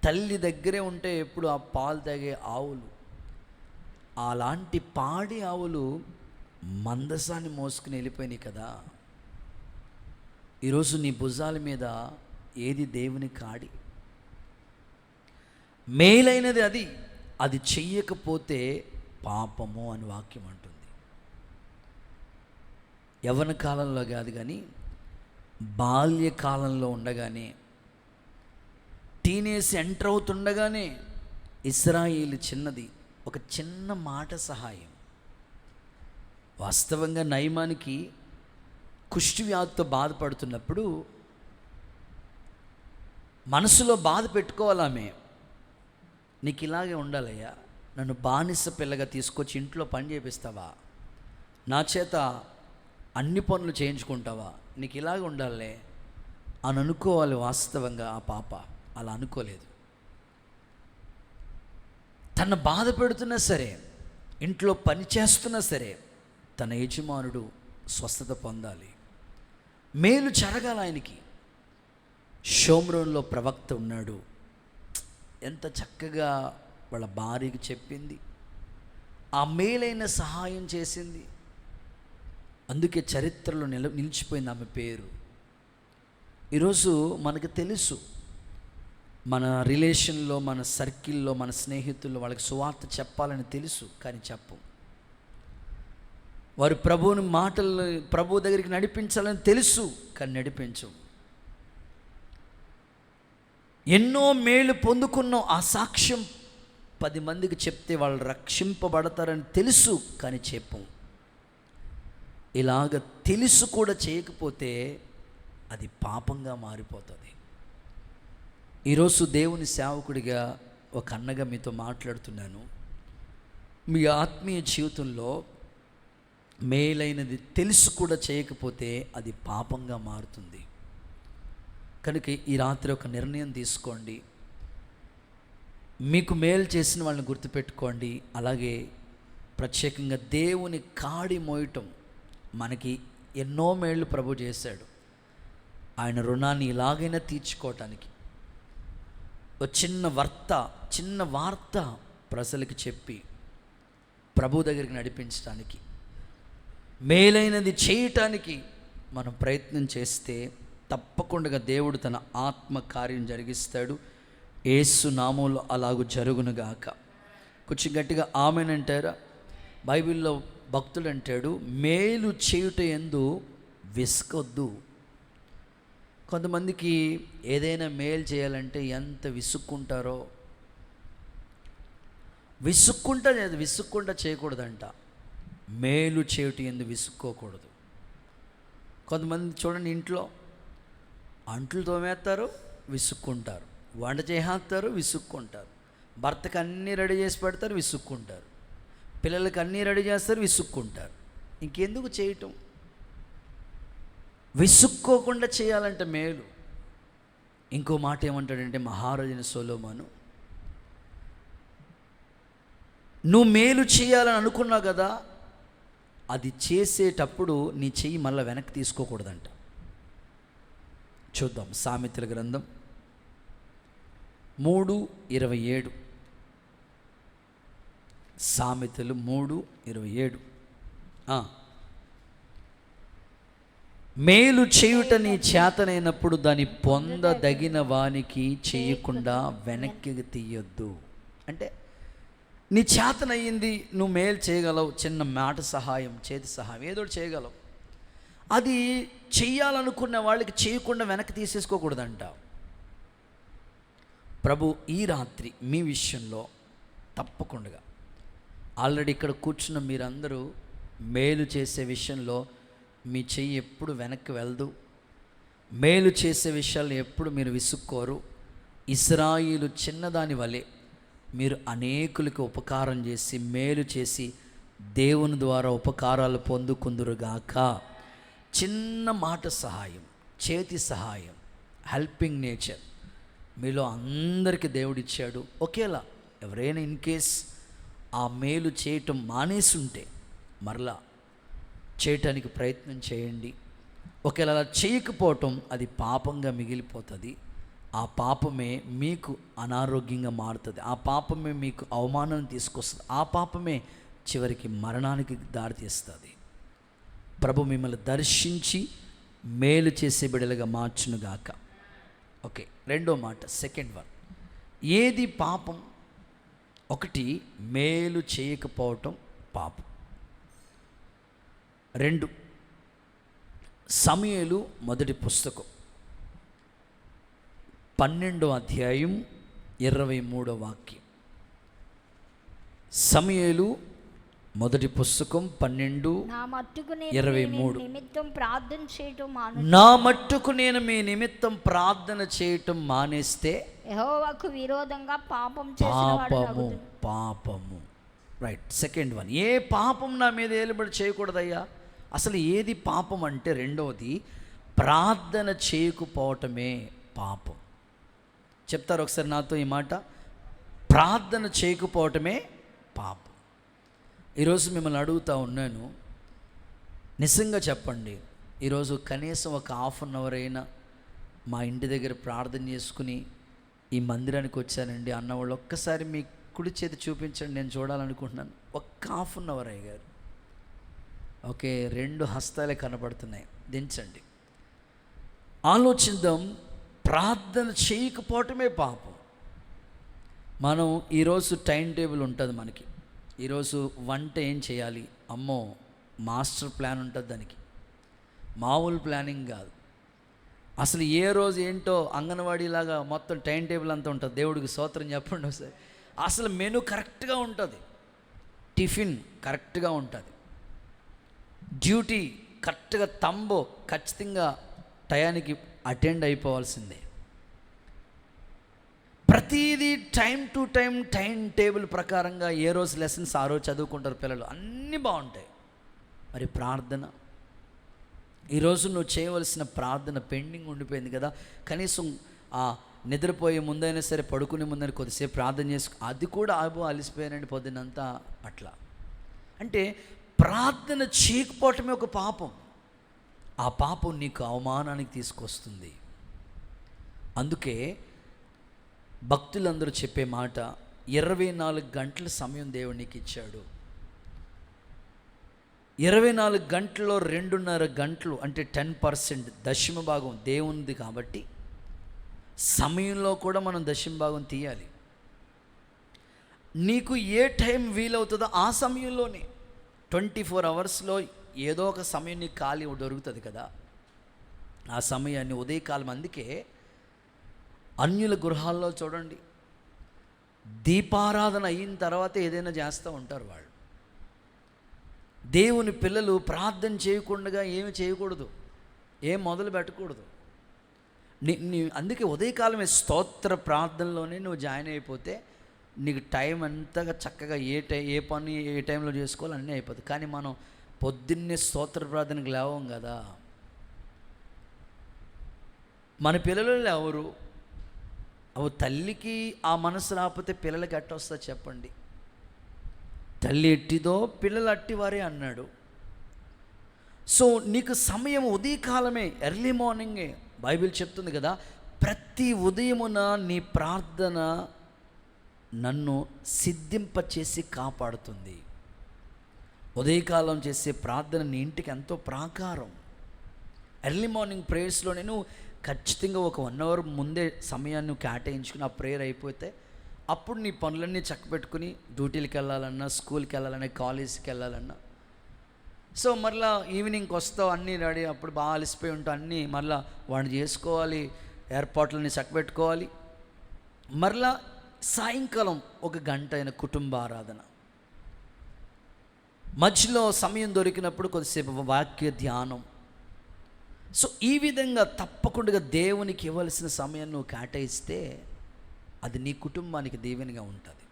తల్లి దగ్గరే ఉంటే ఎప్పుడు ఆ పాలు తాగే ఆవులు. అలాంటి పాడి ఆవులు మందసాన్ని మోసుకుని వెళ్ళిపోయినాయి కదా. ఈరోజు నీ భుజాల మీద ఏది దేవుని కాడి? మేలైనది అది. అది చెయ్యకపోతే పాపము అని వాక్యం అంటుంది. యవ్వన కాలంలో కాదు కానీ బాల్యకాలంలో ఉండగానే, టీనేజ్ ఎంటర్ అవుతుండగానే ఇశ్రాయేలు చిన్నది ఒక చిన్న మాట సహాయం. వాస్తవంగా నయమానికి కుష్టి వ్యాధితో బాధపడుతున్నప్పుడు మనసులో బాధ పెట్టుకోవాలామే, నీకు ఇలాగే ఉండాలయ్యా, నన్ను బానిస పిల్లగా తీసుకొచ్చి ఇంట్లో పని చేపిస్తావా, నా చేత అన్ని పనులు చేయించుకుంటావా, నీకు ఇలాగే ఉండాలే అని అనుకోవాలి. వాస్తవంగా ఆ పాప అలా అనుకోలేదు. తన బాధ పెడుతున్నా సరే, ఇంట్లో పని చేస్తున్నా సరే, తన యజమానుడు స్వస్థత పొందాలి, మేలు జరగాలి ఆయనకి. షోమ్రోన్లో ప్రవక్త ఉన్నాడు, ఎంత చక్కగా వాళ్ళ భార్యకి చెప్పింది, ఆ మేలైన సహాయం చేసింది. అందుకే చరిత్రలో నిలిచిపోయింది ఆమె పేరు. ఈరోజు మనకు తెలుసు, మన రిలేషన్లో, మన సర్కిల్లో, మన స్నేహితుల్లో వాళ్ళకి సువార్త చెప్పాలని తెలుసు, కానీ చెప్పం. వారు ప్రభువుని మాటలు ప్రభు దగ్గరికి నడిపించాలని తెలుసు, కానీ నడిపించం. ఎన్నో మేలు పొందుకున్నాం, ఆ సాక్ష్యం 10 మందికి చెప్తే వాళ్ళు రక్షింపబడతారని తెలుసు, కానీ చెప్పం. ఇలాగ తెలుసు కూడా చేయకపోతే అది పాపంగా మారిపోతుంది. ఈరోజు దేవుని సేవకుడిగా, ఒక అన్నగా మీతో మాట్లాడుతున్నాను. మీ ఆత్మీయ జీవితంలో మేలైనది తెలుసు కూడా చేయకపోతే అది పాపంగా మారుతుంది. కనుక ఈ రాత్రి ఒక నిర్ణయం తీసుకోండి. మీకు మేలు చేసిన వాళ్ళని గుర్తుపెట్టుకోండి. అలాగే ప్రత్యేకంగా దేవుని కాడి మోయటం, మనకి ఎన్నో మేళ్ళు ప్రభు చేశాడు. ఆయన రుణాన్ని ఇలాగైనా తీర్చుకోవటానికి ఒక చిన్న వార్త ప్రజలకి చెప్పి ప్రభు దగ్గరికి నడిపించడానికి, మేలైనది చేయటానికి మనం ప్రయత్నం చేస్తే తప్పకుండా దేవుడు తన ఆత్మ కార్యం జరిగిస్తాడు. యేసు నామంలో అలాగూ జరుగునుగాక. కొంచెం గట్టిగా ఆమెనంటారా? బైబిల్లో భక్తుడు అంటాడు, మేలు చేయుట యందు విసుకొద్దు. కొంతమందికి ఏదైనా మేలు చేయాలంటే ఎంత విసుక్కుంటారో. విసుక్కుంటా చేయకూడదంట. మేలు చేయుట యందు విసుక్కోకూడదు. కొంతమంది చూడండి, ఇంట్లో అంట్లు తోమేస్తారు, విసుక్కుంటారు. వంట చేస్తారు, విసుక్కుంటారు. భర్తకు అన్నీ రెడీ చేసి పెడతారు, విసుక్కుంటారు. పిల్లలకి అన్నీ రెడీ చేస్తారు, విసుక్కుంటారు. ఇంకెందుకు చేయటం? విసుక్కోకుండా చేయాలంటే మేలు. ఇంకో మాట ఏమంటాడంటే మహారాజైన సొలొమోను, నువ్వు మేలు చేయాలని అనుకున్నావు కదా, అది చేసేటప్పుడు నీ చెయ్యి మళ్ళీ వెనక్కి తీసుకోకూడదంట. చూద్దాం సామెతల గ్రంథం 3:27. సామెతలు 3:27. మేలు చేయుట నీ చేతనైనప్పుడు దాన్ని పొందదగిన వానికి చేయకుండా వెనక్కి తీయొద్దు. అంటే నీ చేతనయ్యింది, నువ్వు మేలు చేయగలవు, చిన్న మాట సహాయం, చేతి సహాయం, ఏదో చేయగలవు. అది చెయ్యాలనుకున్న వాళ్ళకి చేయకుండా వెనక్కి తీసేసుకోకూడదంట. ప్రభు ఈ రాత్రి మీ విషయంలో తప్పకుండా, ఆల్రెడీ ఇక్కడ కూర్చున్న మీరందరూ మేలు చేసే విషయంలో మీ చెయ్యి ఎప్పుడు వెనక్కి వెళ్దు. మేలు చేసే విషయాలు ఎప్పుడు మీరు విసుక్కోరు. ఇశ్రాయేలు చిన్నదాని వలె మీరు అనేకులకు ఉపకారం చేసి, మేలు చేసి దేవుని ద్వారా ఉపకారాలు పొందుకుందురుగాక. చిన్న మాట సహాయం, చేతి సహాయం, హెల్పింగ్ నేచర్ మీలో అందరికీ దేవుడిచ్చాడు. ఒకేలా ఎవరైనా ఇన్ కేస్ ఆ మేలు చేయటం మానేసి ఉంటే మరలా చేయటానికి ప్రయత్నం చేయండి. ఒకవేళ అలా చేయకపోవటం అది పాపంగా మిగిలిపోతుంది. ఆ పాపమే మీకు అనారోగ్యంగా మారుతుంది. ఆ పాపమే మీకు అవమానం తీసుకొస్తుంది. ఆ పాపమే చివరికి మరణానికి దారితీస్తుంది. ప్రభు మిమ్మల్ని దర్శించి మేలు చేసే బిడ్డలుగా మార్చునుగాక. ఓకే, రెండో మాట, సెకండ్ వన్. ఏది పాపం? ఒకటి, మేలు చేయకపోవటం పాపం. 2, సమూయేలు మొదటి పుస్తకం 12వ అధ్యాయం 23వ వాక్యం. సమూయేలు మొదటి పుస్తకం 12:23. నా మట్టుకు నేను మీ నిమిత్తం ప్రార్థన చేయటం మానేస్తే యెహోవాకు విరోధంగా పాపము. Right, second one. ఏ పాపం నా మీద ఏలుబడి చేయకూడదయ్యా? అసలు ఏది పాపం అంటే, రెండవది ప్రార్థన చేయకపోవటమే పాపం. చెప్తారు ఒకసారి నాతో ఈ మాట? ప్రార్థన చేయకపోవటమే పాపం. ఈరోజు మిమ్మల్ని అడుగుతూ ఉన్నాను, నిజంగా చెప్పండి, ఈరోజు కనీసం ఒక హాఫ్ అన్ అవర్ అయినా మా ఇంటి దగ్గర ప్రార్థన చేసుకుని ఈ మందిరానికి వచ్చానండి అన్నవాళ్ళు ఒక్కసారి మీ కుడి చేతి చూపించండి, నేను చూడాలనుకుంటున్నాను. ఒక్క హాఫ్ అన్ అవర్ అయ్యారు. ఓకే, 2 హస్తాలే కనబడుతున్నాయి, దించండి. ఆలోచిద్దాం. ప్రార్థన చేయకపోవటమే పాపం. మనం ఈరోజు టైం టేబుల్ ఉంటుంది మనకి. ఈరోజు వంట ఏం చేయాలి, అమ్మో మాస్టర్ ప్లాన్ ఉంటుంది దానికి. మామూలు ప్లానింగ్ కాదు. అసలు ఏ రోజు ఏంటో అంగన్వాడీలాగా మొత్తం టైం టేబుల్ అంతా ఉంటుంది. దేవుడికి స్తోత్రం చెప్పండి ఒకసారి. అసలు మెనూ కరెక్ట్గా ఉంటుంది, టిఫిన్ కరెక్ట్గా ఉంటుంది, డ్యూటీ కరెక్ట్గా తంబో ఖచ్చితంగా టయానికి అటెండ్ అయిపోవాల్సిందే. ప్రతిదీ time to time, time table ప్రకారంగా ఏ రోజు లెసన్స్ ఆ రోజు చదువుకుంటారు పిల్లలు, అన్నీ బాగుంటాయి. మరి ప్రార్థన, ఈరోజు నువ్వు చేయవలసిన ప్రార్థన పెండింగ్ ఉండిపోయింది కదా. కనీసం ఆ నిద్రపోయే ముందైనా సరే, పడుకునే ముందైనా కొద్దిసేపు ప్రార్థన చేసుకు, అది కూడా అలసిపోయానండి పొద్దునంతా అట్లా. అంటే ప్రార్థన చేయకపోవటమే ఒక పాపం. ఆ పాపం నీకు అవమానానికి తీసుకొస్తుంది. అందుకే భక్తులందరూ చెప్పే మాట, 24 గంటల సమయం దేవుడు నీకు ఇచ్చాడు. 24 గంటల్లో 2.5 గంటలు అంటే 10% దశమ భాగం దేవునిది కాబట్టి సమయంలో కూడా మనం దశమ భాగం తీయాలి. నీకు ఏ టైం వీలవుతుందో ఆ సమయంలోనే 24 అవర్స్లో ఏదో ఒక సమయం నీకు ఖాళీ దొరుకుతుంది కదా, ఆ సమయాన్ని ఉదయకాలం. అందుకే అన్యుల గృహాల్లో చూడండి, దీపారాధన అయిన తర్వాత ఏదైనా చేస్తూ ఉంటారు వాళ్ళు. దేవుని పిల్లలు ప్రార్థన చేయకుండా ఏమి చేయకూడదు, ఏం మొదలు పెట్టకూడదు. అందుకే ఉదయకాలమే స్తోత్ర ప్రార్థనలోనే నువ్వు జాయిన్ అయిపోతే నీకు టైం అంతగా చక్కగా ఏ పని ఏ టైంలో చేసుకోవాలి అన్నీ అయిపోతుంది. కానీ మనం పొద్దున్నే స్తోత్ర ప్రార్థనకు లేవం కదా. మన పిల్లలు ఎవరు తల్లికి ఆ మనసు రాకపోతే పిల్లలకి ఎట్ట వస్తుంది చెప్పండి. తల్లి ఎట్టిదో పిల్లలు అట్టివారే అన్నాడు. సో నీకు సమయం ఉదయకాలమే, ఎర్లీ మార్నింగే. బైబిల్ చెప్తుంది కదా, ప్రతి ఉదయమున నీ ప్రార్థన నన్ను సిద్ధింపచేసి కాపాడుతుంది. ఉదయకాలం చేసే ప్రార్థన నీ ఇంటికి ఎంతో ప్రాకారం. ఎర్లీ మార్నింగ్ ప్రేయర్స్లో నేను ఖచ్చితంగా ఒక 1 అవర్ ముందే సమయాన్ని కేటాయించుకుని ఆ ప్రేయర్ అయిపోతే అప్పుడు నీ పనులన్నీ చక్కబెట్టుకుని డ్యూటీలకు వెళ్ళాలన్నా, స్కూల్కి వెళ్ళాలన్నా, కాలేజీకి వెళ్ళాలన్నా, సో మరలా ఈవినింగ్కి వస్తావు అన్నీ రెడీ, అప్పుడు బాగా అలసిపోయి ఉంటావు, అన్నీ మరలా వాడిని చేసుకోవాలి, ఏర్పాట్లన్నీ చక్కబెట్టుకోవాలి. మరలా సాయంకాలం 1 గంట అయిన కుటుంబ ఆరాధన, మధ్యలో సమయం దొరికినప్పుడు కొద్దిసేపు వాక్య ధ్యానం. సో ఈ విధంగా తప్పకుండా దేవునికి ఇవ్వాల్సిన సమయాన్ని నువ్వు కేటాయిస్తే అది నీ కుటుంబానికి దీవెనగా ఉంటుంది.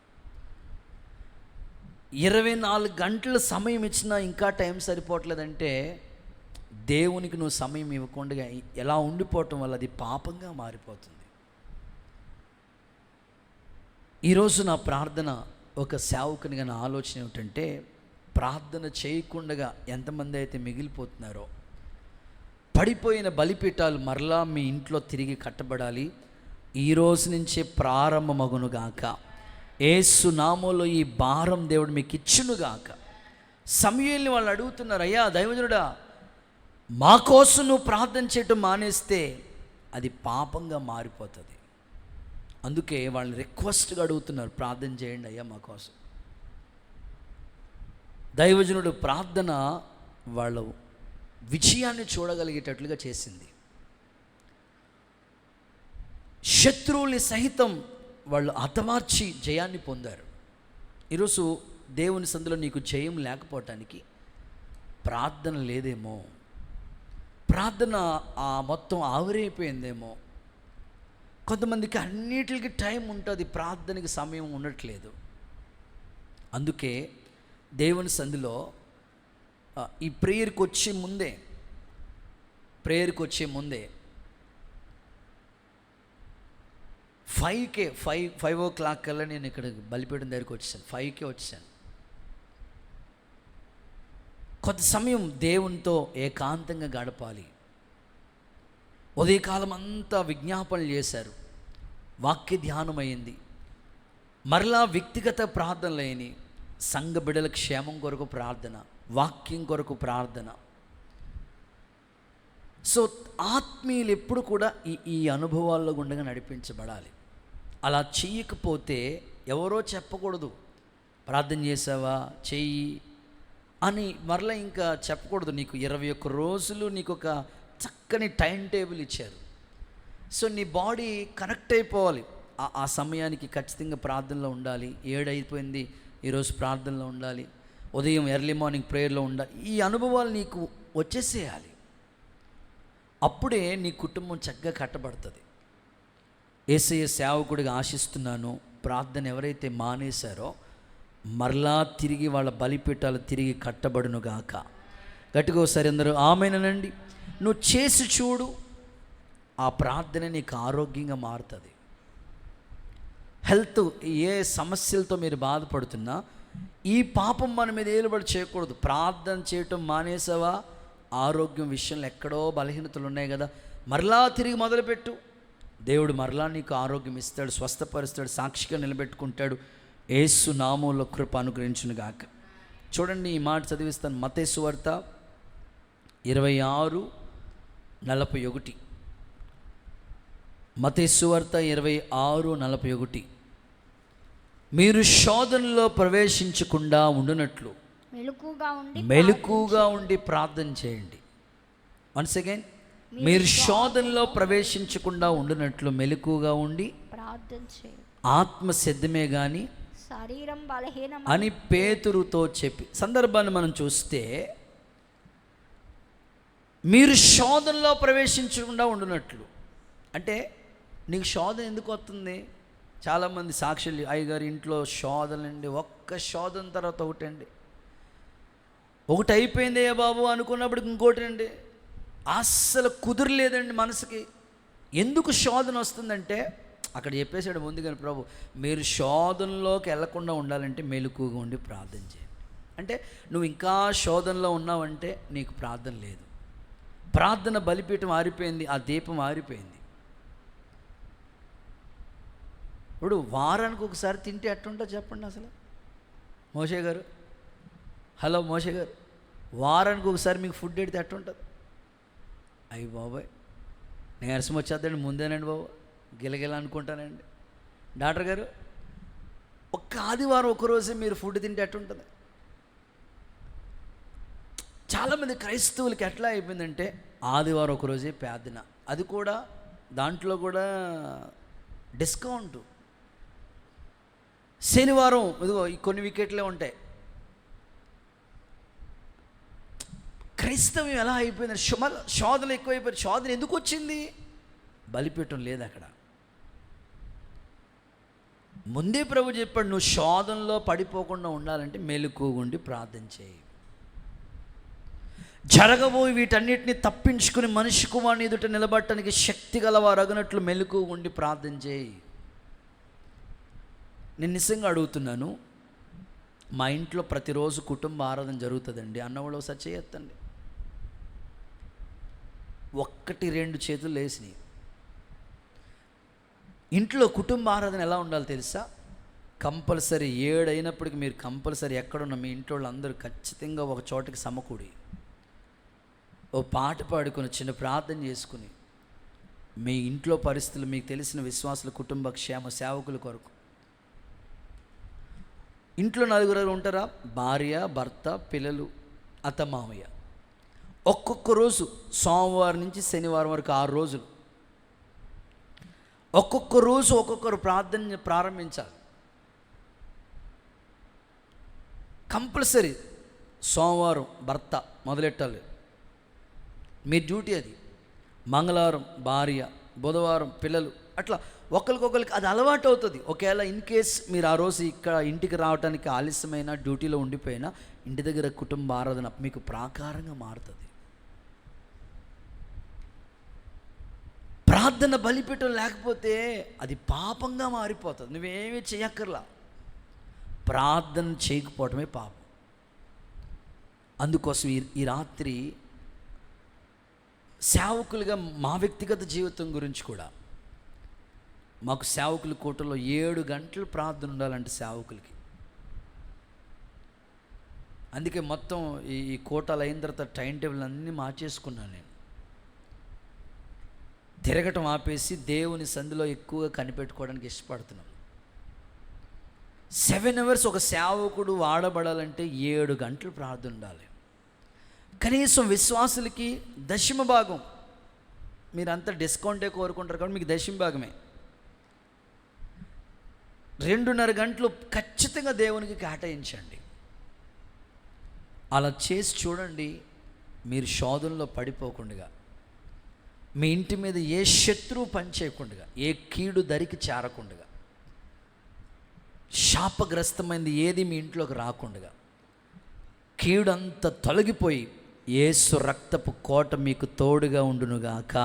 24 గంటల సమయం ఇచ్చినా ఇంకా టైం సరిపోవట్లేదంటే దేవునికి నువ్వు సమయం ఇవ్వకుండా ఎలా ఉండిపోవటం వల్ల అది పాపంగా మారిపోతుంది. ఈరోజు నా ప్రార్థన, ఒక సేవకునిగా నా ఆలోచన ఏమిటంటే, ప్రార్థన చేయకుండా ఎంతమంది అయితే మిగిలిపోతున్నారో, పడిపోయిన బలిపీఠాలు మరలా మీ ఇంట్లో తిరిగి కట్టబడాలి. ఈరోజు నుంచే ప్రారంభమగునుగాక. యేసు నామములో ఈ భారం దేవుడు మీకు ఇచ్చునుగాక. సమూయేలుని వాళ్ళు అడుగుతున్నారు, అయ్యా దైవజనుడా, మా కోసం నువ్వు ప్రార్థన చేయటం మానేస్తే అది పాపంగా మారిపోతుంది. అందుకే వాళ్ళని రిక్వెస్ట్గా అడుగుతున్నారు, ప్రార్థన చేయండి అయ్యా మా కోసం. దైవజనుడు ప్రార్థన వాళ్ళ విజయాన్ని చూడగలిగేటట్లుగా చేసింది. శత్రువుల్ని సహితం వాళ్ళు హతమార్చి జయాన్ని పొందారు. ఈరోజు దేవుని సందులో నీకు జయం లేకపోవటానికి ప్రార్థన లేదేమో, ప్రార్థన మొత్తం ఆవిరైపోయిందేమో. కొంతమందికి అన్నిటికి టైం ఉంటుంది, ప్రార్థనకి సమయం ఉండట్లేదు. అందుకే దేవుని సందులో ఈ ప్రేయర్కి వచ్చే ముందే 5 o'clock కల్లా నేను ఇక్కడ బలిపీఠం దగ్గరికి వచ్చాను. 5కే వచ్చాను. కొంత సమయం దేవునితో ఏకాంతంగా గడపాలి. ఉదయకాలం అంతా విజ్ఞాపనలు చేశారు, వాక్య ధ్యానం అయింది, మరలా వ్యక్తిగత ప్రార్థనలు అయినాయి, సంఘ బిడ్డల క్షేమం కొరకు ప్రార్థన, వాక్యం కొరకు ప్రార్థన. సో ఆత్మీయులు ఎప్పుడు కూడా ఈ అనుభవాల్లో గుండగా నడిపించబడాలి. అలా చెయ్యకపోతే ఎవరో చెప్పకూడదు, ప్రార్థన చేసావా చెయ్యి అని మరలా ఇంకా చెప్పకూడదు. నీకు 21 రోజులు నీకు ఒక చక్కని టైం టేబుల్ ఇచ్చారు. సో నీ బాడీ కనెక్ట్ అయిపోవాలి. ఆ సమయానికి ఖచ్చితంగా ప్రార్థనలో ఉండాలి. 7 అయిపోయింది, ఈరోజు ప్రార్థనలో ఉండాలి, ఉదయం ఎర్లీ మార్నింగ్ ప్రేయర్లో ఉండాలి. ఈ అనుభవాలు నీకు వచ్చేసేయాలి. అప్పుడే నీ కుటుంబం చక్కగా కట్టబడుతుంది. యేసయ్య సేవకుడిగా ఆశిస్తున్నాను, ప్రార్థన ఎవరైతే మానేశారో మరలా తిరిగి వాళ్ళ బలిపీఠాలు తిరిగి కట్టబడునుగాక. గట్టిగా ఒకసారి అందరూ ఆమేనండి. నువ్వు చేసి చూడు, ఆ ప్రార్థన నీకు ఆరోగ్యంగా మారుతుంది. హెల్త్ ఏ సమస్యలతో మీరు బాధపడుతున్నా ఈ పాపం మన మీద ఏలుబడి చేయకూడదు. ప్రార్థన చేయటం మానేసావా, ఆరోగ్యం విషయంలో ఎక్కడో బలహీనతలు ఉన్నాయి కదా, మరలా తిరిగి మొదలుపెట్టు. దేవుడు మరలా నీకు ఆరోగ్యం ఇస్తాడు, స్వస్థపరుస్తాడు, సాక్షిగా నిలబెట్టుకుంటాడు. యేసు నామములో కృప అనుగ్రహించును గాక. చూడండి, ఈ మాట చదివిస్తాను. మత్తయి సువార్త 26:41. మత్తయి సువార్త 26:41. మీరు శోధనలో ప్రవేశించకుండా ఉండునట్లు మెలకుగా ఉండి ప్రార్థన చేయండి. వన్స్ అగైన్, మీరు శోధనలో ప్రవేశించకుండా ఉండునట్లు మెలకుగా ఉండి ప్రార్థన చేయండి. ఆత్మ సిద్ధమే గాని శరీరం బలహీనం అని పేతురుతో చెప్పి. సందర్భాన్ని మనం చూస్తే, మీరు శోధనలో ప్రవేశించకుండా ఉండునట్లు అంటే, నీకు శోధన ఎందుకు వస్తుంది? చాలామంది సాక్షులు, అయ్యగారి ఇంట్లో శోధనండి, ఒక్క శోధన తర్వాత ఒకటండి, ఒకటి అయిపోయింది ఏ బాబు అనుకున్నప్పుడు ఇంకోటి అండి, అస్సలు కుదరలేదండి మనసుకి. ఎందుకు శోధన వస్తుందంటే, అక్కడ చెప్పేశాడు ముందుగానే ప్రభు, మీరు శోధనలోకి వెళ్లకుండా ఉండాలంటే మెలకుగా ఉండి ప్రార్థన చేయండి. అంటే నువ్వు ఇంకా శోధనలో ఉన్నావంటే నీకు ప్రార్థన లేదు. ప్రార్థన బలిపీఠం ఆరిపోయింది, ఆ దీపం ఆరిపోయింది. ఇప్పుడు వారానికి ఒకసారి తింటే ఎట్టుంటో చెప్పండి అసలు. మోషే గారు, హలో మోషే గారు, వారానికి ఒకసారి మీకు ఫుడ్ పెడితే ఎట్టుంటుంది? అయ్యి బాబాయ్, నీరసం వచ్చేద్దండి ముందేనండి బాబు, గిలగిల అనుకుంటానండి. డాక్టర్ గారు, ఒక్క ఆదివారం ఒకరోజే మీరు ఫుడ్ తింటే ఎట్టుంటుంది? చాలామంది క్రైస్తవులకి ఎట్లా అయిపోయిందంటే, ఆదివారం ఒకరోజే ప్రార్థన, అది కూడా దాంట్లో కూడా డిస్కౌంట్. శనివారం ఇదిగో కొన్ని వికెట్లే ఉంటాయి. క్రైస్తవం ఎలా అయిపోయింది? శోధనలు ఎక్కువైపోయింది. శోధన ఎందుకు వచ్చింది? బలిపీఠం లేదు అక్కడ. ముందే ప్రభు చెప్పాడు, నువ్వు శోధనలో పడిపోకుండా ఉండాలంటే మెలకుగా ఉండి ప్రార్థన చేయి. జరగబోయి వీటన్నిటిని తప్పించుకుని మనిషి కుమారుని ఎదుట నిలబడటానికి శక్తి గలవారు అగినట్లు మెలకుగా ఉండి ప్రార్థన చేయి. నేను నిజంగా అడుగుతున్నాను, మా ఇంట్లో ప్రతిరోజు కుటుంబ ఆరాధన జరుగుతుందండి అన్నవాళ్ళు ఒకసారి చేయొద్దండి. 1-2 చేతులు లేసినాయి. ఇంట్లో కుటుంబ ఆరాధన ఎలా ఉండాలో తెలుసా? కంపల్సరీ 7 అయినప్పటికీ మీరు కంపల్సరీ ఎక్కడున్న మీ ఇంట్లో అందరూ ఖచ్చితంగా ఒక చోటకి సమకూడి ఓ పాట పాడుకొని చిన్న ప్రార్థన చేసుకుని మీ ఇంట్లో పరిస్థితులు, మీకు తెలిసిన విశ్వాసుల కుటుంబ క్షేమ సేవకుల కొరకు. ఇంట్లో 4 ఉంటారా? భార్య, భర్త, పిల్లలు, అత్తమామయ్య. ఒక్కొక్క రోజు సోమవారం నుంచి శనివారం వరకు 6 రోజులు ఒక్కొక్క రోజు ఒక్కొక్కరు ప్రార్థన ప్రారంభించాలి. కంపల్సరీ సోమవారం భర్త మొదలెట్టాలి, మీ డ్యూటీ అది. మంగళవారం భార్య, బుధవారం పిల్లలు, అట్లా ఒకరికొకరికి అది అలవాటు అవుతుంది. ఒకవేళ ఇన్ కేస్ మీరు ఆ రోజు ఇక్కడ ఇంటికి రావడానికి ఆలస్యమైన, డ్యూటీలో ఉండిపోయినా, ఇంటి దగ్గర కుటుంబ ఆరాధన మీకు ప్రాకారంగా మారుతుంది. ప్రార్థన బలిపీఠం లేకపోతే అది పాపంగా మారిపోతుంది. నువ్వేమీ చేయక్కర్లా, ప్రార్థన చేయకపోవటమే పాపం. అందుకోసం ఈ రాత్రి సేవకులుగా మా వ్యక్తిగత జీవితం గురించి కూడా, మాకు సేవకుల కోటలో 7 గంటలు ప్రార్థన ఉండాలంటే సేవకులకి. అందుకే మొత్తం ఈ కోటాలు అయిన తర్వాత టైం టేబుల్ అన్నీ మార్చేసుకున్నాను నేను. తిరగటం ఆపేసి దేవుని సంధిలో ఎక్కువగా కనిపెట్టుకోవడానికి ఇష్టపడుతున్నాం. 7 hours ఒక సేవకుడు వాడబడాలంటే 7 గంటలు ప్రార్థన ఉండాలి. కనీసం విశ్వాసులకి 10వ భాగం, మీరంతా డిస్కౌంటే కోరుకుంటారు కాబట్టి మీకు 10వ భాగమే, 2.5 గంటలు ఖచ్చితంగా దేవునికి కేటాయించండి. అలా చేసి చూడండి, మీరు శోధనలో పడిపోకుండా, మీ ఇంటి మీద ఏ శత్రువు పనిచేయకుండా, ఏ కీడు దరికి చేరకుండా, శాపగ్రస్తమైంది ఏది మీ ఇంట్లోకి రాకుండా, కీడంతా తొలగిపోయి యేసు రక్తపు కోట మీకు తోడుగా ఉండునుగాక,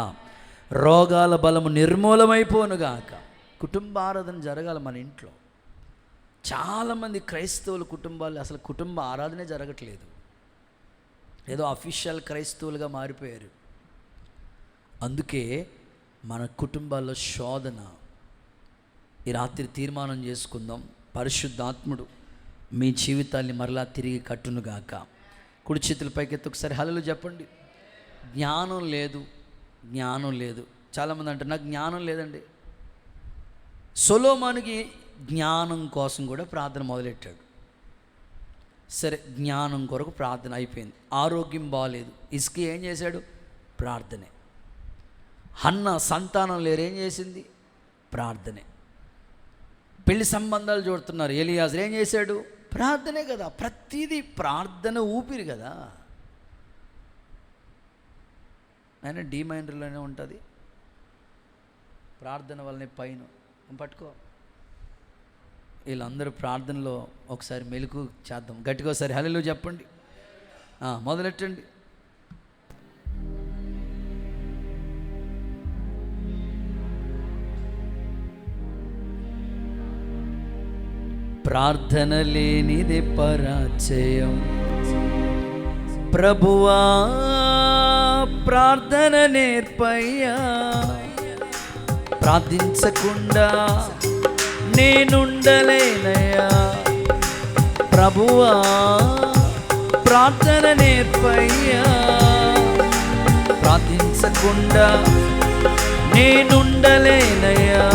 రోగాల బలము నిర్మూలమైపోనుగాక. కుటుంబ ఆరాధన జరగాలి మన ఇంట్లో. చాలామంది క్రైస్తవుల కుటుంబాలు అసలు కుటుంబ ఆరాధనే జరగట్లేదు, ఏదో అఫీషియల్ క్రైస్తవులుగా మారిపోయారు. అందుకే మన కుటుంబాల్లో శోధన. ఈ రాత్రి తీర్మానం చేసుకుందాం, పరిశుద్ధాత్ముడు మీ జీవితాన్ని మరలా తిరిగి కట్టునుగాక. కుడి చేతుల పైకెత్తి ఒకసారి హల్లెలూయా చెప్పండి. జ్ఞానం లేదు, జ్ఞానం లేదు. చాలామంది అంటారు నాకు జ్ఞానం లేదండి. సొలొమోనుకి జ్ఞానం కోసం కూడా ప్రార్థన మొదలెట్టాడు. సరే, జ్ఞానం కొరకు ప్రార్థన అయిపోయింది. ఆరోగ్యం బాగాలేదు, హిజ్కియా ఏం చేశాడు? ప్రార్థనే. హన్న సంతానం లేరు, ఏం చేసింది? ప్రార్థనే. పెళ్లి సంబంధాలు చూడుతున్నారు, ఎలియాజరు ఏం చేశాడు? ప్రార్థనే కదా. ప్రతిదీ ప్రార్థన ఊపిరి కదా. ఆయన డి మైనర్లోనే ఉంటుంది. ప్రార్థన వల్లనే పైన పట్టుకో. వీళ్ళందరూ ప్రార్థనలో ఒకసారి మెలుకు చేద్దాం. గట్టిగా ఒకసారి హల్లెలూయా చెప్పండి. మొదలెట్టండి. ప్రార్థన లేనిదే పరాజయం. ప్రభువా ప్రార్థన నేర్పయ్యా, ప్రార్థించకుండా నేనుండలేనయ్యా. ప్రభువా ప్రార్థన నేర్పయ్యా, ప్రార్థించకుండా నేనుండలేనయ్యా.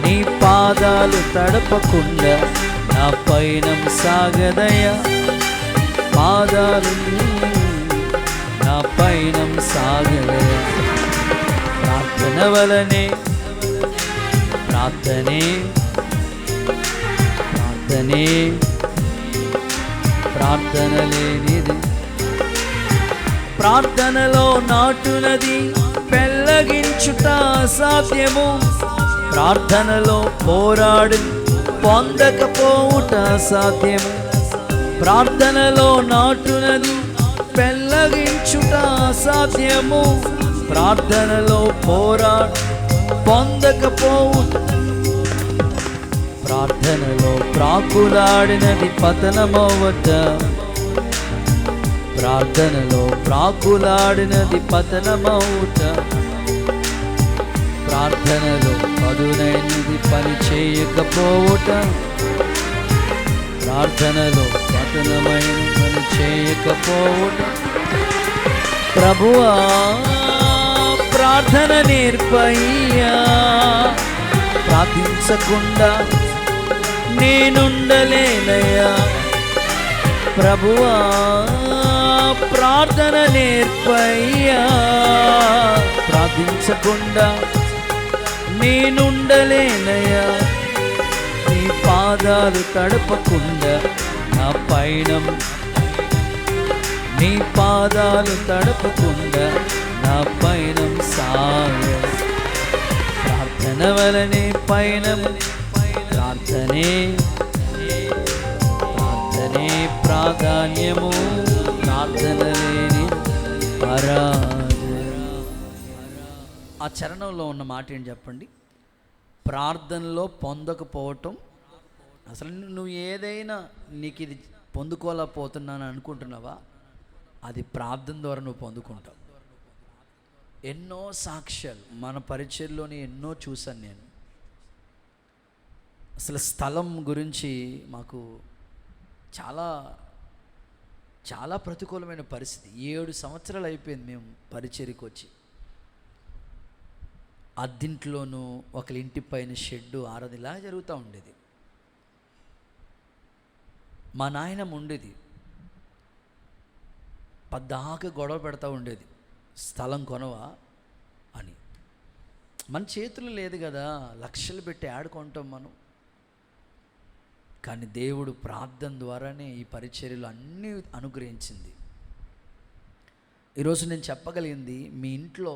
నీ పాదాలు తడపకుండా నా పయనం సాగదయ్యా. పాదాలు నా పయనం సాగదయ్యా. ప్రార్థన వలనే ప్రార్థనే ప్రార్థనే ప్రార్థన లేనిది. ప్రార్థనలో నాటునది పెళ్ళగించుట అసాధ్యము. ప్రార్థనలో పోరాడి పొందకపోవుట అసాధ్యము. ప్రార్థనలో నాటునది పెళ్ళగించుట అసాధ్యము. ప్రార్థనలో పోరాడి పొందకపోవుట. ప్రార్థనలో ప్రాకులాడినది పతనమవుట. ప్రార్థనలో ప్రాకులాడినది పతనమవుట. ప్రార్థనలో పదునైనది పని చేయకపోవుట. ప్రార్థనలో పతనమైన పని చేయకపోవుట. ప్రభువా ప్రార్థన నేర్పయ్యా, ప్రార్థించకుండా నేనుండలేనయ్యా. ప్రభువా ప్రార్థన నేర్పయ్యా, ప్రార్థించకుండా నేనుండలేనయ్యా. నీ పాదాలు తడపకుండా నా పయనం, నీ పాదాలు తడపకుండా నా పయనం సాగ. ప్రార్థన వలనే పయనం. ప్రార్థనే ప్రార్థనే ప్రాధాన్యము. ప్రార్థన లేని ఆరాధన. ఆ చరణంలో ఉన్న మాట ఏంటి చెప్పండి? ప్రార్థనలో పొందకపోవటం. అసలు నువ్వు ఏదైనా నీకు ఇది పొందుకోలేకపోతున్నాను అనుకుంటున్నావా? అది ప్రార్థన ద్వారా నువ్వు పొందుకుంటావు. ఎన్నో సాక్ష్యాలు మన పరిచయంలోనే ఎన్నో చూశాను నేను. అసలు స్థలం గురించి మాకు చాలా చాలా ప్రతికూలమైన పరిస్థితి. 7 సంవత్సరాలు అయిపోయింది మేము పరిచర్యకు వచ్చి. అద్దింట్లోనూ ఒకరి ఇంటి పైన షెడ్డు ఆరది ఇలా జరుగుతూ ఉండేది. మా నాయనమ్మ ఉండేది, పద్దాక గొడవ పెడతా ఉండేది, స్థలం కొనవా అని. మన చేతులు లేదు కదా, లక్షలు పెట్టి ఆడుకుంటాం మనం. కానీ దేవుడు ప్రార్థన ద్వారానే ఈ పరిచర్యలు అన్నీ అనుగ్రహించింది. ఈరోజు నేను చెప్పగలిగింది, మీ ఇంట్లో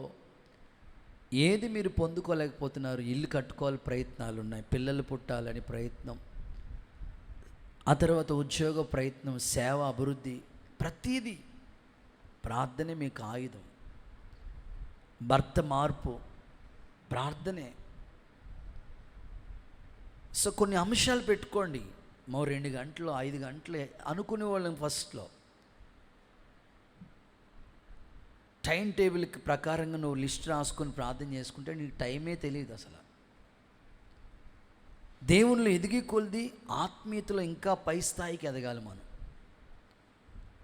ఏది మీరు పొందుకోలేకపోతున్నారు? ఇల్లు కట్టుకోవాలి ప్రయత్నాలు ఉన్నాయి, పిల్లలు పుట్టాలని ప్రయత్నం, ఆ తర్వాత ఉద్యోగ ప్రయత్నం, సేవ, అభివృద్ధి, ప్రతీదీ ప్రార్థనే మీకు ఆయుధం. భర్త మార్పు ప్రార్థనే. సో కొన్ని అంశాలు పెట్టుకోండి. 2 గంటలు 5 గంటలు అనుకునే వాళ్ళం. ఫస్ట్లో టైం టేబుల్కి ప్రకారంగా నువ్వు లిస్ట్ రాసుకొని ప్రార్థన చేసుకుంటే నీకు టైమే తెలియదు. అసలు దేవునిలో ఎదిగి కొలిది ఆత్మీయతలో ఇంకా పై స్థాయికి ఎదగాలి మనం.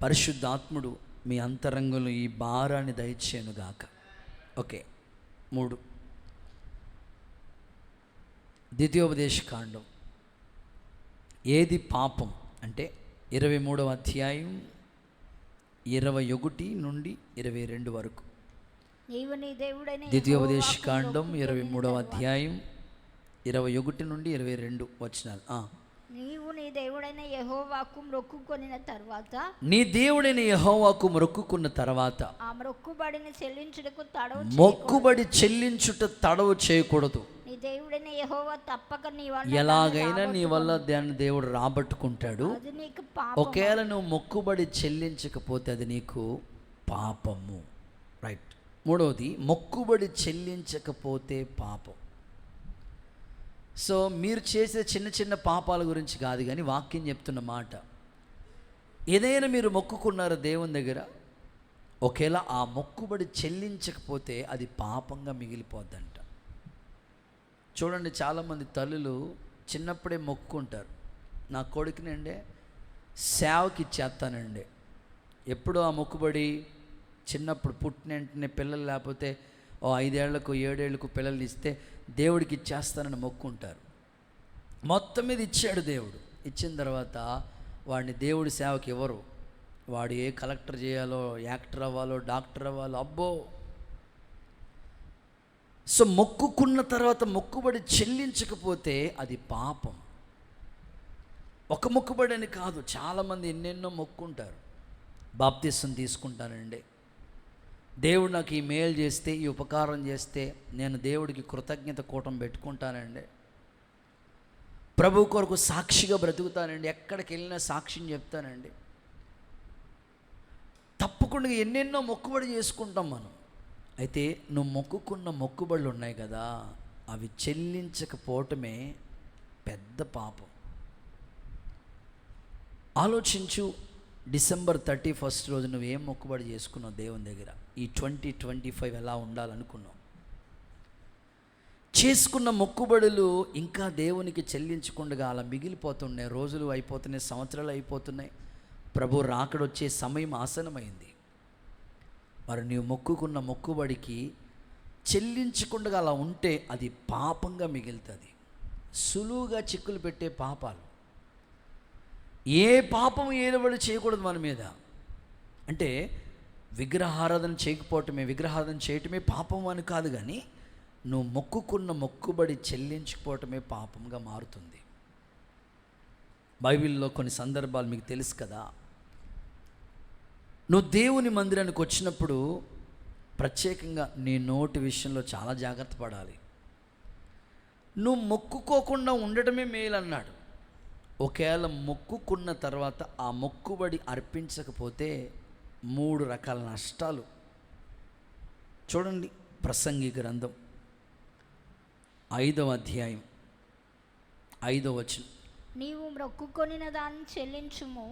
పరిశుద్ధాత్ముడు మీ అంతరంగంలో ఈ భారాన్ని దయచేయునుగాక. ఓకే, 3 ద్వితీయోపదేశకాండం. ఏది పాపం అంటే 23వ అధ్యాయం 21 నుండి 22 వరకు. ద్వితీయోపదేశకాండం 23వ అధ్యాయం 21 నుండి 22 వచనాలు. నీవు నీ దేవుడైన యెహోవాకు మొక్కుకొనిన తర్వాత, నీ దేవుడైన యెహోవాకు మొక్కుకున్న తర్వాత ఆ మొక్కుబడిని చెల్లించుటకు మొక్కుబడి చెల్లించుట తడవు చేయకూడదు. నీ దేవుడైన యెహోవా తప్పక నీ వల్ల ఎలాగైనా నీ వల్ల దాన్ని దేవుడు రాబట్టుకుంటాడు. అది నీకు పాపం. ఒకవేళ నువ్వు మొక్కుబడి చెల్లించకపోతే అది నీకు పాపము. రైట్. 3వది మొక్కుబడి చెల్లించకపోతే పాపం. సో మీరు చేసే చిన్న చిన్న పాపాల గురించి కాదు, కానీ వాక్యం చెప్తున్న మాట, ఏదైనా మీరు మొక్కుకున్నారో దేవుని దగ్గర, ఒకవేళ ఆ మొక్కుబడి చెల్లించకపోతే అది పాపంగా మిగిలిపోద్దంట. చూడండి, చాలామంది తల్లులు చిన్నప్పుడే మొక్కుకుంటారు, నా కొడుకునండి సేవకి ఇచ్చేస్తానండి. ఎప్పుడు ఆ మొక్కుబడి చిన్నప్పుడు పుట్టిన వెంటనే పిల్లలు లేకపోతే 5 ఏళ్లకు 7 ఏళ్లకు పిల్లలు ఇస్తే దేవుడికి ఇచ్చేస్తానని మొక్కుంటారు. మొత్తం మీద ఇచ్చాడు దేవుడు. ఇచ్చిన తర్వాత వాడిని దేవుడి సేవకి ఇవ్వరు. వాడు ఏ కలెక్టర్ చేయాలో, యాక్టర్ అవ్వాలో, డాక్టర్ అవ్వాలో, అబ్బో. సో మొక్కుకున్న తర్వాత మొక్కుబడి చెల్లించకపోతే అది పాపం. ఒక మొక్కుబడి అని కాదు, చాలామంది ఎన్నెన్నో మొక్కుంటారు. బాప్తిసం తీసుకుంటానండి, దేవుడు నాకు ఈ మేలు చేస్తే, ఈ ఉపకారం చేస్తే నేను దేవుడికి కృతజ్ఞత కూటం పెట్టుకుంటానండి, ప్రభు కొరకు సాక్షిగా బ్రతుకుతానండి, ఎక్కడికి వెళ్ళినా సాక్ష్యం చెప్తానండి. తప్పకుండా ఎన్నెన్నో మొక్కుబడి చేసుకుంటాం మనం. అయితే నువ్వు మొక్కుకున్న మొక్కుబడులు ఉన్నాయి కదా, అవి చెల్లించకపోవటమే పెద్ద పాపం. ఆలోచించు, డిసెంబర్ 31 రోజు నువ్వు ఏం మొక్కుబడి చేసుకున్నావు దేవుని దగ్గర? ఈ 2025 ఎలా ఉండాలనుకున్నావు? చేసుకున్న మొక్కుబడులు ఇంకా దేవునికి చెల్లించకుండా అలా మిగిలిపోతున్నాయి. రోజులు అయిపోతున్నాయి, సంవత్సరాలు అయిపోతున్నాయి, ప్రభు రాకడొచ్చే సమయం ఆసనమైంది. మరి నీవు మొక్కుకున్న మొక్కుబడికి చెల్లించకుండా అలా ఉంటే అది పాపంగా మిగులుతుంది. సులువుగా చిక్కులు పెట్టే పాపాలు. ఏ పాపం ఏలుబడి చేయకూడదు మన మీద. అంటే విగ్రహారాధన చేయకపోవటమే, విగ్రహారాధన చేయటమే పాపం అని కాదు, కానీ నువ్వు మొక్కుకున్న మొక్కుబడి చెల్లించుకోవటమే పాపంగా మారుతుంది. బైబిల్లో కొన్ని సందర్భాలు మీకు తెలుసు కదా. నువ్వు దేవుని మందిరానికి వచ్చినప్పుడు ప్రత్యేకంగా నీ నోటి విషయంలో చాలా జాగ్రత్త పడాలి. నువ్వు మొక్కుకోకుండా ఉండటమే మేలు అన్నాడు. ఒకవేళ మొక్కుకున్న తర్వాత ఆ మొక్కుబడి అర్పించకపోతే 3 రకాల నష్టాలు. చూడండి, ప్రసంగి గ్రంథం 5వ అధ్యాయం 5వ వచనం. నీవు మొక్కుకొనిన దాన్ని చెల్లించుము.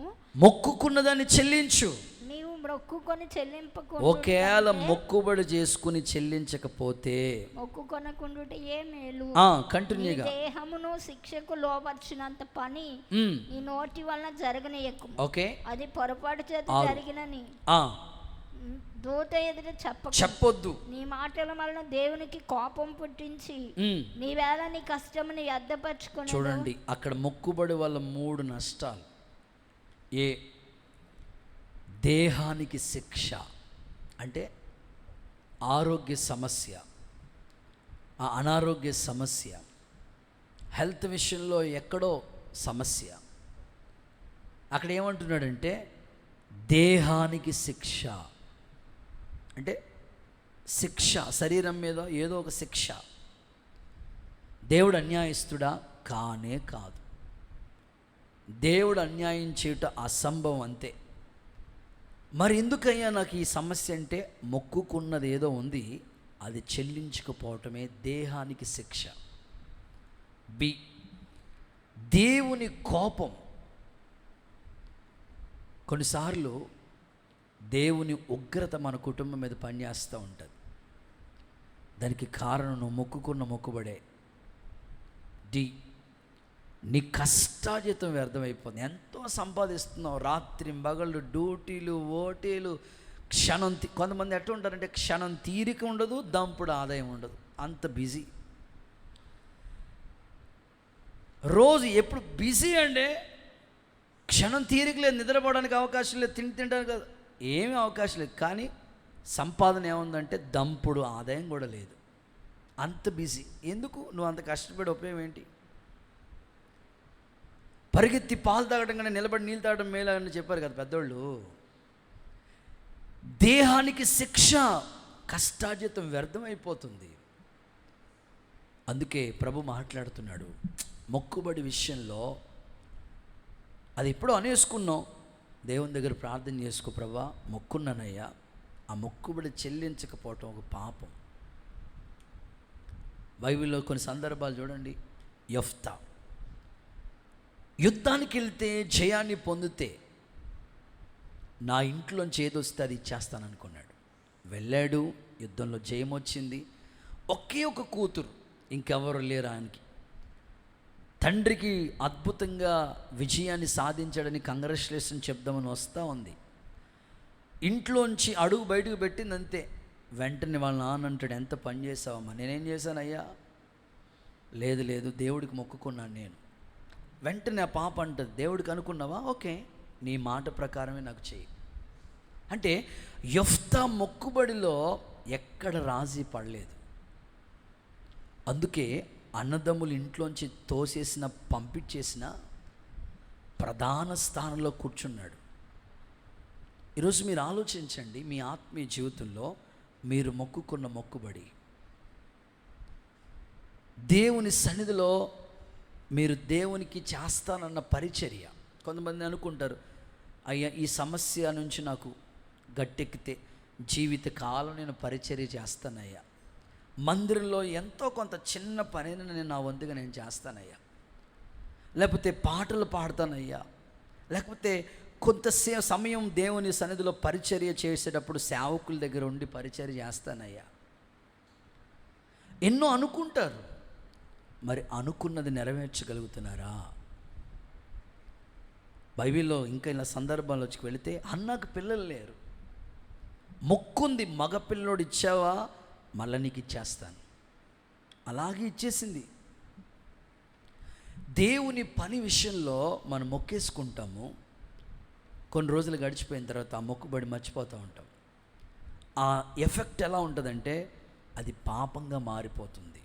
మొక్కుకున్న దాన్ని చెల్లించు. నీవు మొక్కుకొని చెల్లింపకుండా, ఒకవేళ మొక్కుబడి చేసుకుని చెల్లించకపోతే, మొక్కుకొనకుండుట ఏ మేలు. కంటిన్యూగా, దేహమును శిక్షకు లోపర్చినంత పని నీ నోటి వలన జరగనీయకు. ఓకే, అది పొరపాటు చేత జరిగినని దూత ఎదుట చెప్పొద్దు. నీ మాటల వలన దేవునికి కోపం పుట్టించి నీ వేళ నీ కష్టముని వ్యర్థపరచుకుని. చూడండి, అక్కడ మొక్కుబడి వల్ల 3 నష్టాలు. ఏ దేహానికి శిక్ష అంటే ఆరోగ్య సమస్య, ఆ అనారోగ్య సమస్య, హెల్త్ విషయంలో ఎక్కడో సమస్య. అక్కడ ఏమంటున్నాడంటే దేహానికి శిక్ష అంటే శిక్ష, శరీరం మీద ఏదో ఒక శిక్ష. దేవుడు అన్యాయస్తుడా? కానే కాదు. దేవుడు అన్యాయం చేయుట అసంభవం, అంతే. మరి ఎందుకయ్యా నాకు ఈ సమస్య అంటే, మొక్కుకున్నది ఏదో ఉంది, అది చెల్లించకపోవటమే దేహానికి శిక్ష. బి, దేవుని కోపం. కొన్నిసార్లు దేవుని ఉగ్రత మన కుటుంబం మీద పనిచేస్తూ ఉంటుంది. దానికి కారణం నువ్వు మొక్కుకున్న మొక్కుబడే. డి, నీ కష్టార్జితం వ్యర్థమైపోతుంది. ఎంతో సంపాదిస్తున్నావు, రాత్రి పగళ్ళు డ్యూటీలు, ఓటీలు, కొంతమంది ఎట్లా ఉంటారంటే క్షణం తీరిక ఉండదు, దంపుడు ఆదాయం ఉండదు, అంత బిజీ. రోజు ఎప్పుడు బిజీ అంటే క్షణం తీరిక లేదు, నిద్రపోవడానికి అవకాశం లేదు, తినడానికి ఏమీ అవకాశం లేదు. కానీ సంపాదన ఏముందంటే దంపుడు ఆదాయం కూడా లేదు, అంత బిజీ. ఎందుకు? నువ్వు అంత కష్టపడి ఉపయోగం ఏంటి? పరిగెత్తి పాలు తాగడం కన్నా నిలబడి నీళ్ళు తాగడం మేలు అని చెప్పారు కదా పెద్దోళ్ళు. దేహానికి శిక్ష, కష్టార్జితం వ్యర్థమైపోతుంది. అందుకే ప్రభు మాట్లాడుతున్నాడు, మొక్కుబడి విషయంలో అది ఎప్పుడో అనేసుకున్నాం, దేవుని దగ్గర ప్రార్థన చేసుకో, ప్రభా మొక్కున్నానయ్యా, ఆ మొక్కుబడి చెల్లించకపోవటం ఒక పాపం. బైబిల్లో కొన్ని సందర్భాలు చూడండి. యెఫ్తా యుద్ధానికి వెళ్తే జయాన్ని పొందితే నా ఇంట్లోంచి ఏదొస్తే అది ఇచ్చేస్తాననుకున్నాడు. వెళ్ళాడు, యుద్ధంలో జయం వచ్చింది. ఒకే ఒక కూతురు, ఇంకెవరు లేరు ఆయనకి. తండ్రికి అద్భుతంగా విజయాన్ని సాధించాడని కంగ్రాచులేషన్ చెప్దామని వస్తూ ఉంది. ఇంట్లోంచి అడుగు బయటకు పెట్టింది అంతే. వెంటనే వాళ్ళ నాన్న అంటాడు, ఎంత పని చేసావమ్మా? నేనేం చేశానయ్యా? లేదు లేదు, దేవుడికి మొక్కుకున్నాను నేను. వెంటనే ఆ పాప అంటుంది, దేవుడికి అనుకున్నావా? ఓకే, నీ మాట ప్రకారమే నాకు చెయ్యి. అంటే యెఫ్తా మొక్కుబడిలో ఎక్కడ రాజీ పడలేదు. అందుకే అన్నదమ్ములు ఇంట్లోంచి తోసేసిన, పంపించేసిన ప్రధాన స్థానంలో కూర్చున్నాడు. ఈరోజు మీరు ఆలోచించండి, మీ ఆత్మీయ జీవితంలో మీరు మొక్కుకున్న మొక్కుబడి, దేవుని సన్నిధిలో మీరు దేవునికి చేస్తానన్న పరిచర్య. కొంతమంది అనుకుంటారు, అయ్యా ఈ సమస్య నుంచి నాకు గట్టెక్కితే జీవిత కాలం నేను పరిచర్య చేస్తానయ్యా, మందిరంలో ఎంతో కొంత చిన్న పనిని నేను నా వంతుగా నేను చేస్తానయ్యా, లేకపోతే పాటలు పాడతానయ్యా, లేకపోతే కొంత సమయం దేవుని సన్నిధిలో పరిచర్య చేసేటప్పుడు సేవకుల దగ్గర ఉండి పరిచర్య చేస్తానయ్యా. ఎన్నో అనుకుంటారు, మరి అనుకున్నది నెరవేర్చగలుగుతున్నారా? బైబిల్లో ఇంకా ఇలా సందర్భాల్లోకి వెళితే, అన్నకు పిల్లలు లేరు, మొక్కుంది, మగపిల్లలోడు ఇచ్చావా మళ్ళీ నీకు ఇచ్చేస్తాను, అలాగే ఇచ్చేసింది. దేవుని పని విషయంలో మనం మొక్కేసుకుంటాము, కొన్ని రోజులు గడిచిపోయిన తర్వాత ఆ మొక్కుబడి మర్చిపోతూ ఉంటాం. ఆ ఎఫెక్ట్ ఎలా ఉంటుందంటే అది పాపంగా మారిపోతుంది.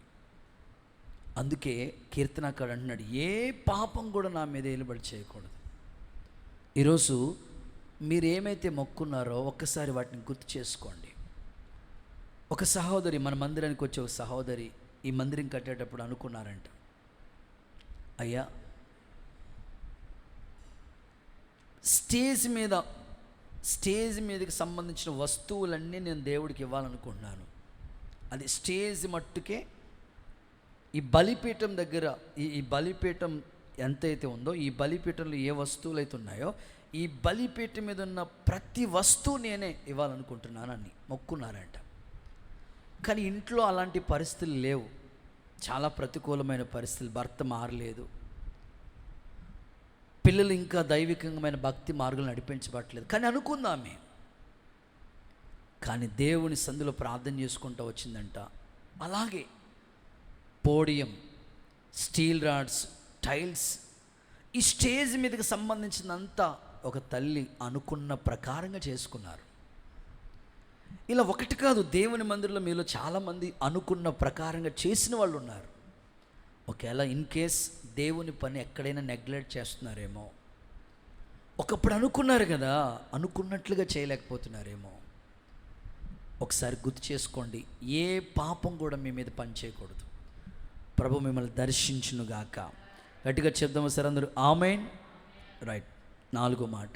అందుకే కీర్తనకాడు అంటున్నాడు, ఏ పాపం కూడా నా మీద ఏలుబడి చేయకూడదు. ఈరోజు మీరు ఏమైతే మొక్కున్నారో ఒక్కసారి వాటిని గుర్తు చేసుకోండి. ఒక సహోదరి, మన మందిరానికి వచ్చే ఒక సహోదరి ఈ మందిరం కట్టేటప్పుడు అనుకున్నారంట, అయ్యా స్టేజ్ మీదకి సంబంధించిన వస్తువులన్నీ నేను దేవుడికి ఇవ్వాలనుకుంటున్నాను. అది స్టేజ్ మట్టుకే, ఈ బలిపీఠం దగ్గర ఈ బలిపీఠం ఎంతైతే ఉందో, ఈ బలిపీఠంలో ఏ వస్తువులు అయితే ఉన్నాయో, ఈ బలిపీఠం మీద ఉన్న ప్రతి వస్తువు నేనే ఇవ్వాలనుకుంటున్నానని మొక్కున్నారంట. కానీ ఇంట్లో అలాంటి పరిస్థితులు లేవు, చాలా ప్రతికూలమైన పరిస్థితులు, భర్త మారలేదు, పిల్లలు ఇంకా దైవికమైన భక్తి మార్గాలు నడిపించబట్టలేదు. కానీ అనుకుందామే, కానీ దేవుని సందులో ప్రార్థన చేసుకుంటూ వచ్చిందంట. అలాగే పోడియం, స్టీల్ రాడ్స్, టైల్స్, ఈ స్టేజ్ మీదకి సంబంధించినంతా ఒక తల్లి అనుకున్న ప్రకారంగా చేసుకున్నారు. ఇలా ఒకటి కాదు, దేవుని మందిరంలో మీలో చాలామంది అనుకున్న ప్రకారంగా చేసిన వాళ్ళు ఉన్నారు. ఒకవేళ ఇన్ కేస్ దేవుని పని ఎక్కడైనా నెగ్లెక్ట్ చేస్తున్నారేమో, ఒకప్పుడు అనుకున్నారు కదా, అనుకున్నట్లుగా చేయలేకపోతున్నారేమో, ఒకసారి గుర్తు చేసుకోండి. ఏ పాపం కూడా మీ మీద పని చేయకూడదు. ప్రభు మిమ్మల్ని దర్శించునుగాక. గట్టిగా చెప్దాము సార్ అందరూ, ఆమేన్. రైట్. నాలుగో మాట,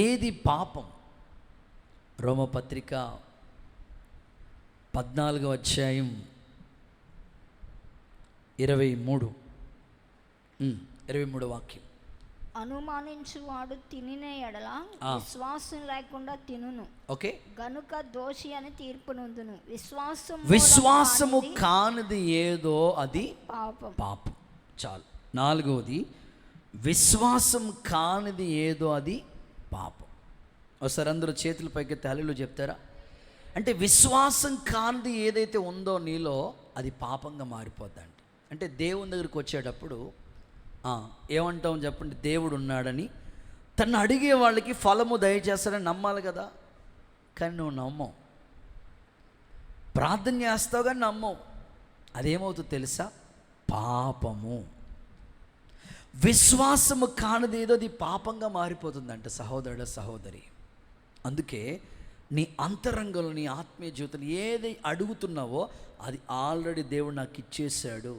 ఏది పాపం? రోమపత్రిక 14వ అధ్యాయం 23వ వాక్యం. అనుమానించువాడు తినిన ఎడల విశ్వాసం లేకుండా తినును. ఓకే, గనుక దోషి అని తీర్పు నొందును. విశ్వాసము కానిది ఏదో అది పాపం. పాపం. చాలు. 4వది, విశ్వాసం కానిది ఏదో అది పాపం. ఒకసారి అందరూ చేతుల పైకి హల్లెలూయా చెప్తారా? అంటే విశ్వాసం కానిది ఏదైతే ఉందో నీలో అది పాపంగా మారిపోద్దండి. అంటే దేవుని దగ్గరికి వచ్చేటప్పుడు ఏమంటాం చెప్పండి? దేవుడు ఉన్నాడని, తను అడిగే వాళ్ళకి ఫలము దయచేస్తాడని నమ్మాలి కదా. కానీ నువ్వు నమ్మవు, ప్రార్థన చేస్తావు కానీ నమ్మవు. అదేమవుతుందో తెలుసా? పాపము. విశ్వాసము కానిది ఏదో అది పాపంగా మారిపోతుందంట సహోదరుడు, సహోదరి. అందుకే నీ అంతరంగంలో, నీ ఆత్మీయ జీవితంలో ఏది అడుగుతున్నావో అది ఆల్రెడీ దేవుడు నాకు ఇచ్చేశాడు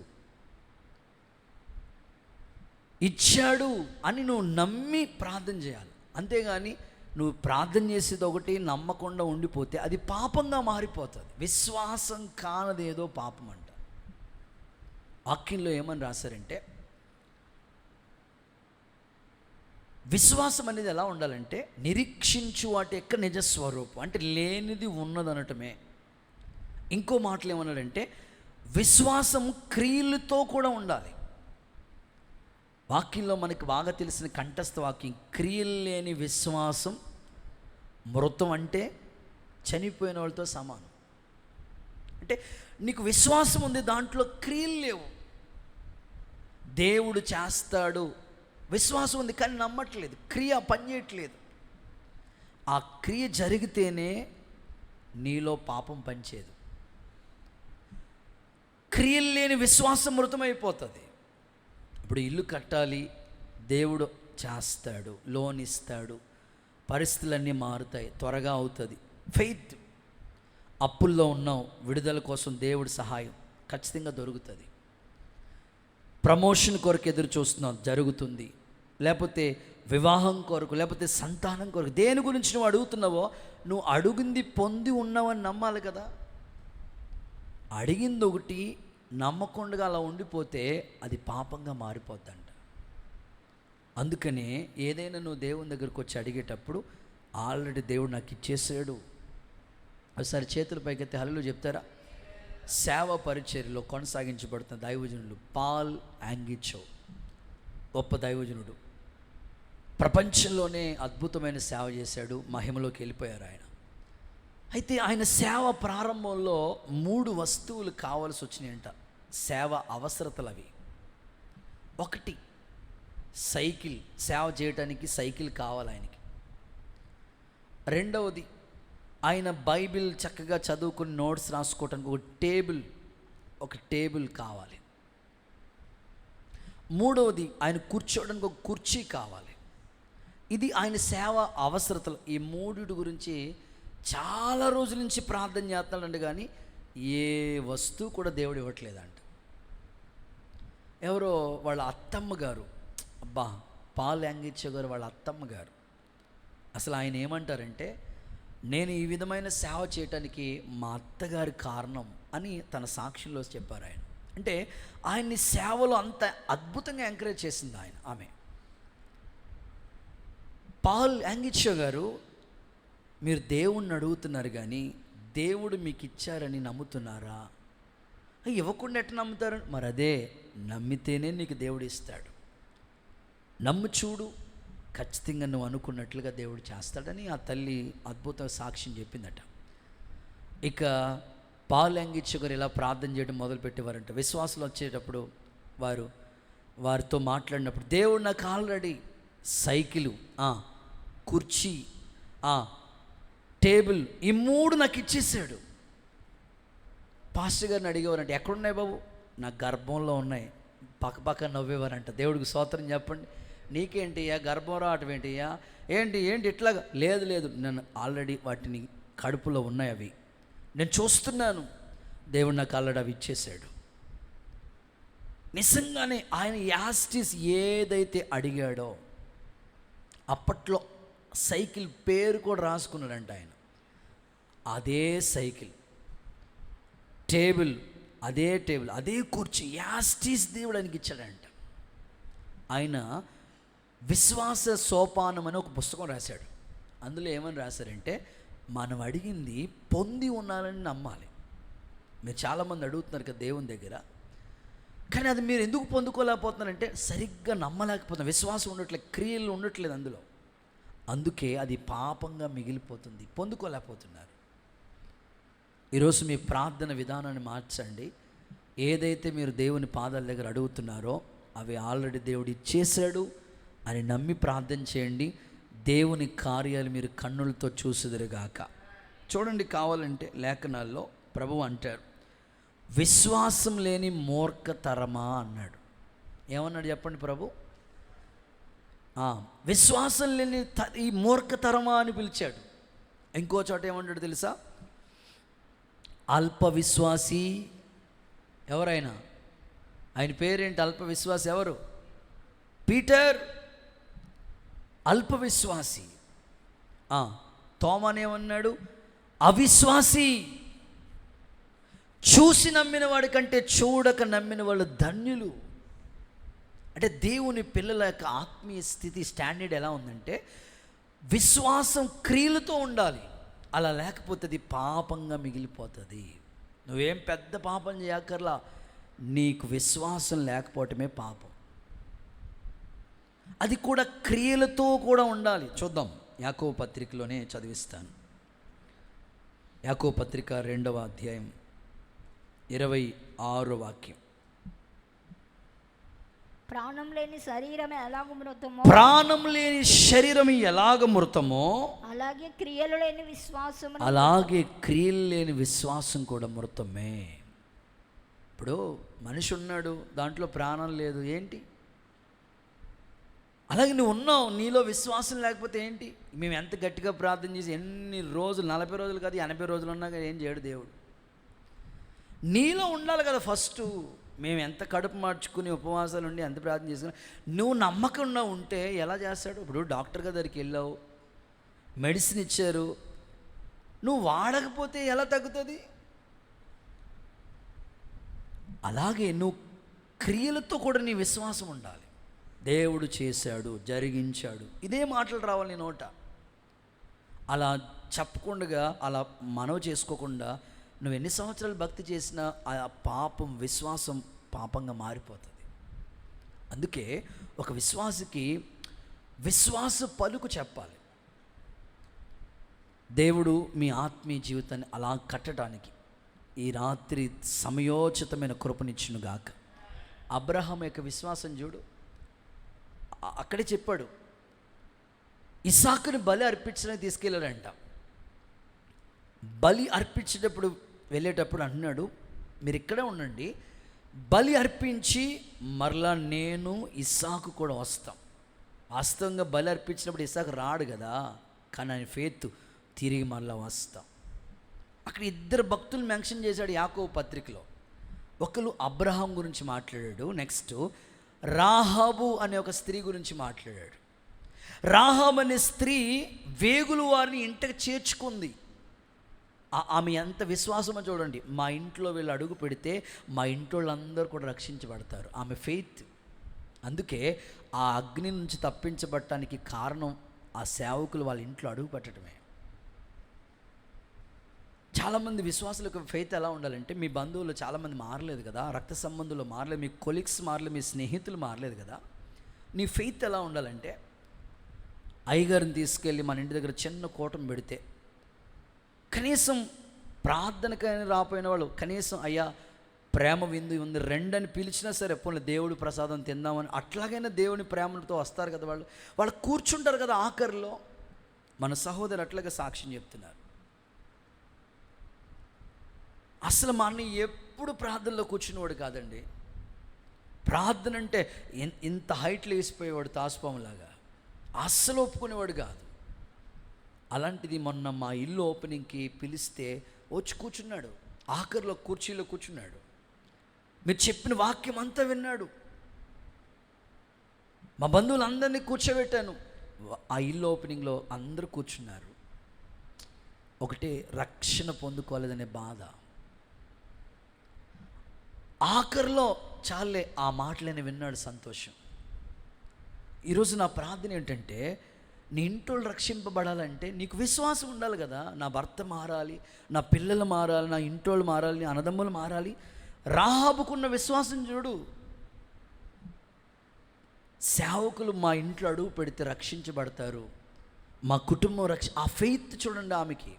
అని నువ్వు నమ్మి ప్రార్థన చేయాలి. అంతేగాని నువ్వు ప్రార్థన చేసేది ఒకటి నమ్మకుండా ఉండిపోతే అది పాపంగా మారిపోతుంది. విశ్వాసం కానిది ఏదో పాపం అంట. వాక్యంలో ఏమని రాశారంటే, విశ్వాసం అనేది ఎలా ఉండాలంటే నిరీక్షించు వాటి యొక్క నిజస్వరూపం, అంటే లేనిది ఉన్నదనటమే. ఇంకో మాటలు ఏమన్నాడంటే విశ్వాసం క్రియలతో కూడా ఉండాలి. వాక్యంలో మనకి బాగా తెలిసిన కంఠస్థ వాక్యం, క్రియలు లేని విశ్వాసం మృతం, అంటే చనిపోయిన వాళ్ళతో సమానం. అంటే నీకు విశ్వాసం ఉంది, దాంట్లో క్రియలు లేవు. దేవుడు చేస్తాడు, విశ్వాసం ఉంది కానీ నమ్మట్లేదు, క్రియ పనిచేయట్లేదు. ఆ క్రియ జరిగితేనే నీలో పాపం పనిచేయదు. క్రియలు లేని విశ్వాసం మృతమైపోతుంది. ఇప్పుడు ఇల్లు కట్టాలి, దేవుడు చేస్తాడు, లోన్ ఇస్తాడు, పరిస్థితులన్నీ మారుతాయి, త్వరగా అవుతుంది. ఫెయిత్. అప్పుల్లో ఉన్నావు, విడుదల కోసం దేవుడి సహాయం ఖచ్చితంగా దొరుకుతుంది. ప్రమోషన్ కొరకు ఎదురు చూస్తున్నావు, జరుగుతుంది. లేకపోతే వివాహం కొరకు, లేకపోతే సంతానం కొరకు, దేని గురించి నువ్వు అడుగుతున్నావో నువ్వు అడిగింది పొంది ఉన్నావని నమ్మాలి కదా. అడిగింది ఒకటి నమ్మకుండా అలా ఉండిపోతే అది పాపంగా మారిపోద్దంట. అందుకనే ఏదైనా నువ్వు దేవుని దగ్గరకు వచ్చి అడిగేటప్పుడు ఆల్రెడీ దేవుడు నాకు ఇచ్చేసాడు. ఒకసారి చేతుల పైకెత్తి హల్లెలూయా చెప్తారా? సేవ పరిచర్యలో కొనసాగించబడుతున్న దైవజనులు పాల్ యాంగిచో, గొప్ప దైవజనుడు, ప్రపంచంలోనే అద్భుతమైన సేవ చేశాడు, మహిమలోకి వెళ్ళిపోయారు ఆయన. అయితే ఆయన సేవ ప్రారంభంలో 3 వస్తువులు కావాల్సి వచ్చినాయంట, సేవ అవసరతలు అవి. ఒకటి సైకిల్, సేవ చేయడానికి సైకిల్ కావాలి ఆయనకి. రెండవది ఆయన బైబిల్ చక్కగా చదువుకుని నోట్స్ రాసుకోవడానికి ఒక టేబుల్ కావాలి. మూడవది ఆయన కూర్చోవడానికి ఒక కుర్చీ కావాలి. ఇది ఆయన సేవ అవసరతలు. ఈ 3 గురించి చాలా రోజుల నుంచి ప్రార్థన చేస్తున్నాడంట, కానీ ఏ వస్తువు కూడా దేవుడు ఇవ్వట్లేదంట. ఎవరో వాళ్ళ అత్తమ్మ గారు, పాల్ యాంగిచో గారు వాళ్ళ అత్తమ్మ గారు, అసలు ఆయన ఏమంటారంటే, నేను ఈ విధమైన సేవ చేయటానికి మా అత్తగారి కారణం అని తన సాక్షిలో చెప్పారు ఆయన. అంటే ఆయన్ని సేవలో అంత అద్భుతంగా ఎంకరేజ్ చేసింది ఆమె. పాల్ యాంగిచో గారు, మీరు దేవుణ్ణి అడుగుతున్నారు కానీ దేవుడు మీకు ఇచ్చారని నమ్ముతున్నారా? ఇవ్వకుండా ఎట్లా నమ్ముతారు? మరి అదే, నమ్మితేనే నీకు దేవుడు ఇస్తాడు. నమ్ము చూడు, ఖచ్చితంగా నువ్వు అనుకున్నట్లుగా దేవుడు చేస్తాడని ఆ తల్లి అద్భుత సాక్ష్యం చెప్పిందట. ఇక పాల్ యాంగిచో గారు ఇలా ప్రార్థన చేయడం మొదలుపెట్టేవారంట. విశ్వాసులు వచ్చేటప్పుడు వారితో మాట్లాడినప్పుడు, దేవుడు నాకు ఆల్రెడీ సైకిలు, కుర్చీ, టేబుల్, ఈ 3 నాకు ఇచ్చేసాడు. పాస్టర్ గారిని అడిగేవారంట, ఎక్కడున్నాయి బాబు? నా గర్భంలో ఉన్నాయి. పక్కపక్క నవ్వేవారంట. దేవుడికి స్తోత్రం చెప్పండి. నీకేంటియ్యా గర్భం రావటం ఏంటియ్యా? ఏంటి ఇట్లాగా? లేదు, నేను ఆల్రెడీ వాటిని కడుపులో ఉన్నాయి, అవి నేను చూస్తున్నాను. దేవుడు నాకు ఆల్రెడీ అవి ఇచ్చేసాడు. నిజంగానే ఆయన యాస్టిస్ ఏదైతే అడిగాడో, అప్పట్లో సైకిల్ పేరు కూడా రాసుకున్నాడంట ఆయన. అదే సైకిల్, టేబుల్, అదే కుర్చీ, యాస్టిస్ దేవుడు ఆయనకి ఇచ్చాడంట. ఆయన విశ్వాస సోపానం అని ఒక పుస్తకం రాశాడు. అందులో ఏమని రాశారంటే, మనం అడిగింది పొంది ఉన్నానని నమ్మాలి. మీరు చాలామంది అడుగుతున్నారు కదా దేవుని దగ్గర, కానీ అది మీరు ఎందుకు పొందుకోలేకపోతున్నారంటే సరిగ్గా నమ్మలేకపోతున్నారు, విశ్వాసం ఉండట్లేదు, క్రియలు ఉండట్లేదు అందులో. అందుకే అది పాపంగా మిగిలిపోతుంది, పొందుకోలేకపోతున్నారు. ఈరోజు మీ ప్రార్థన విధానాన్ని మార్చండి. ఏదైతే మీరు దేవుని పాదాల దగ్గర అడుగుతున్నారో అవి ఆల్రెడీ దేవుడు ఇచ్చేశాడు అని నమ్మి ప్రార్థన చేయండి. దేవుని కార్యాలు మీరు కన్నులతో చూసుదురుగాక. చూడండి, కావాలంటే లేఖనాల్లో ప్రభువు అంటారు, విశ్వాసం లేని మూర్ఖతరమా అన్నాడు. ఏమన్నాడు చెప్పండి ప్రభు? విశ్వాసం లేని ఈ మూర్ఖతరమా అని పిలిచాడు. ఇంకో చోట ఏమన్నాడు తెలుసా? అల్ప విశ్వాసి. ఎవరైనా ఆయన పేరేంటి? అల్ప విశ్వాసి ఎవరు? పీటర్ అల్ప విశ్వాసి. తోమానేమన్నాడు? అవిశ్వాసి. చూసి నమ్మిన వాడి కంటే చూడక నమ్మిన వాళ్ళు ధన్యులు. అంటే దేవుని పిల్లల యొక్క ఆత్మీయ స్థితి స్టాండర్డ్ ఎలా ఉందంటే విశ్వాసం క్రియలతో ఉండాలి. అలా లేకపోతే అది పాపంగా మిగిలిపోతుంది. నువ్వేం పెద్ద పాపం చేయక్కర్లా, నీకు విశ్వాసం లేకపోవటమే పాపం. అది కూడా క్రియలతో కూడా ఉండాలి. చూద్దాం, యాకోబు పత్రికలోనే చదివిస్తాను. యాకోబు పత్రిక 2వ అధ్యాయం 26వ వాక్యం. ప్రాణం లేని శరీరం ఎలాగ మృతమో, ప్రాణం లేని శరీరం ఎలాగ మృతమో అలాగే క్రియలు లేని విశ్వాసం, అలాగే క్రియలు లేని విశ్వాసం కూడా మృతమే. ఇప్పుడు మనిషి ఉన్నాడు, దాంట్లో ప్రాణం లేదు, ఏంటి? అలాగే నువ్వు ఉన్నావు, నీలో విశ్వాసం లేకపోతే ఏంటి? మేము ఎంత గట్టిగా ప్రార్థన చేసి ఎన్ని రోజులు, 40 రోజులు కాదు 80 రోజులు ఉన్నా కానీ ఏం చేయడు దేవుడు. నీలో ఉండాలి కదా ఫస్ట్. మేము ఎంత కడుపు మార్చుకుని ఉపవాసాలు ఉండి ఎంత ప్రార్థన చేసుకుని నువ్వు నమ్మకంగా ఉంటే ఎలా చేస్తాడు? ఇప్పుడు డాక్టర్ దగ్గరికి వెళ్ళావు, మెడిసిన్ ఇచ్చారు, నువ్వు వాడకపోతే ఎలా తగ్గుతుంది? అలాగే నువ్వు క్రియలతో కూడా నీ విశ్వాసం ఉండాలి. దేవుడు చేశాడు, జరిగించాడు, ఇదే మాటలు రావాలి నీ నోట. అలా చెప్పకుండా, అలా మనవి చేసుకోకుండా నువ్వు ఎన్ని సంవత్సరాలు భక్తి చేసినా ఆ పాపం, విశ్వాసం పాపంగా మారిపోతుంది. అందుకే ఒక విశ్వాసికి విశ్వాస పలుకు చెప్పాలి. దేవుడు మీ ఆత్మీయ జీవితాన్ని అలా కట్టడానికి ఈ రాత్రి సమయోచితమైన కృపనిచ్చునుగాక. అబ్రహాం యొక్క విశ్వాసం చూడు, అక్కడే చెప్పాడు, ఇస్సాకుని బలి అర్పించడానికి తీసుకెళ్ళాడంట. బలి అర్పించేటప్పుడు వెళ్ళేటప్పుడు అంటున్నాడు, మీరు ఇక్కడే ఉండండి, బలి అర్పించి మరలా నేను ఇస్సాకు కూడా వస్తాం. వాస్తవంగా బలి అర్పించినప్పుడు ఇస్సాకు రాడు కదా, కానీ ఆయన ఫేత్ తిరిగి మరలా వస్తాం. అక్కడ 2 భక్తులు మెన్షన్ చేశాడు యాకోబు పత్రికలో. ఒకరు అబ్రహాం గురించి మాట్లాడాడు, నెక్స్ట్ రాహాబు అనే ఒక స్త్రీ గురించి మాట్లాడాడు. రాహాబు అనే స్త్రీ వేగులు వారిని ఇంటికి చేర్చుకుంది. ఆమె ఎంత విశ్వాసమో చూడండి. మా ఇంట్లో వీళ్ళు అడుగు పెడితే మా ఇంట్లో వాళ్ళందరూ కూడా రక్షించబడతారు, ఆమె ఫెయిత్. అందుకే ఆ అగ్ని నుంచి తప్పించబడటానికి కారణం ఆ సేవకులు వాళ్ళ ఇంట్లో అడుగు పెట్టడమే. చాలామంది విశ్వాసులకు ఫెయిత్ ఎలా ఉండాలంటే, మీ బంధువులు చాలామంది మారలేదు కదా, రక్త సంబంధులు మారలేదు, మీ కొలీగ్స్ మారలేదు, మీ స్నేహితులు మారలేదు కదా, నీ ఫెయిత్ ఎలా ఉండాలంటే, అయ్యగారిని తీసుకెళ్ళి మన ఇంటి దగ్గర చిన్న కూటం పెడితే కనీసం ప్రార్థనకైనా రాపోయిన వాళ్ళు కనీసం అయ్యా ప్రేమ విందు ఉంది రెండని పిలిచినా సరే, పోనీ దేవుడి ప్రసాదం తిందామని అట్లాగైనా దేవుని ప్రేమతో వస్తారు కదా వాళ్ళు కూర్చుంటారు కదా ఆఖరిలో. మన సహోదరు అట్లాగే సాక్ష్యం చెప్తున్నారు. అసలు మా అన్న ఎప్పుడు ప్రార్థనలో కూర్చునేవాడు కాదండి. ప్రార్థన అంటే ఇంత హైట్లో వేసిపోయేవాడు తాసుపాములాగా, అస్సలు ఒప్పుకునేవాడు కాదు. అలాంటిది మొన్న మా ఇల్లు ఓపెనింగ్కి పిలిస్తే వచ్చి కూర్చున్నాడు, ఆఖరిలో కుర్చీలో కూర్చున్నాడు. మీరు చెప్పిన వాక్యం అంతా విన్నాడు. మా బంధువులందరినీ కూర్చోబెట్టాను, ఆ ఇల్లు ఓపెనింగ్లో అందరూ కూర్చున్నారు. ఒకటే రక్షణ పొందుకోలేదనే బాధ. ఆఖరిలో చాలే ఆ మాటలని విన్నాడు, సంతోషం. ఈరోజు నా ప్రార్థన ఏంటంటే, నీ ఇంట్లో రక్షింపబడాలంటే నీకు విశ్వాసం ఉండాలి కదా. నా భర్త మారాలి, నా పిల్లలు మారాలి, నా ఇంట్లో మారాలి, నా అన్నదమ్ములు మారాలి. రాహాబుకున్న విశ్వాసం చూడు. సేవకులు మా ఇంట్లో అడుగు పెడితే రక్షించబడతారు, మా కుటుంబం ఆ ఫెయిత్ చూడండి ఆమెకి.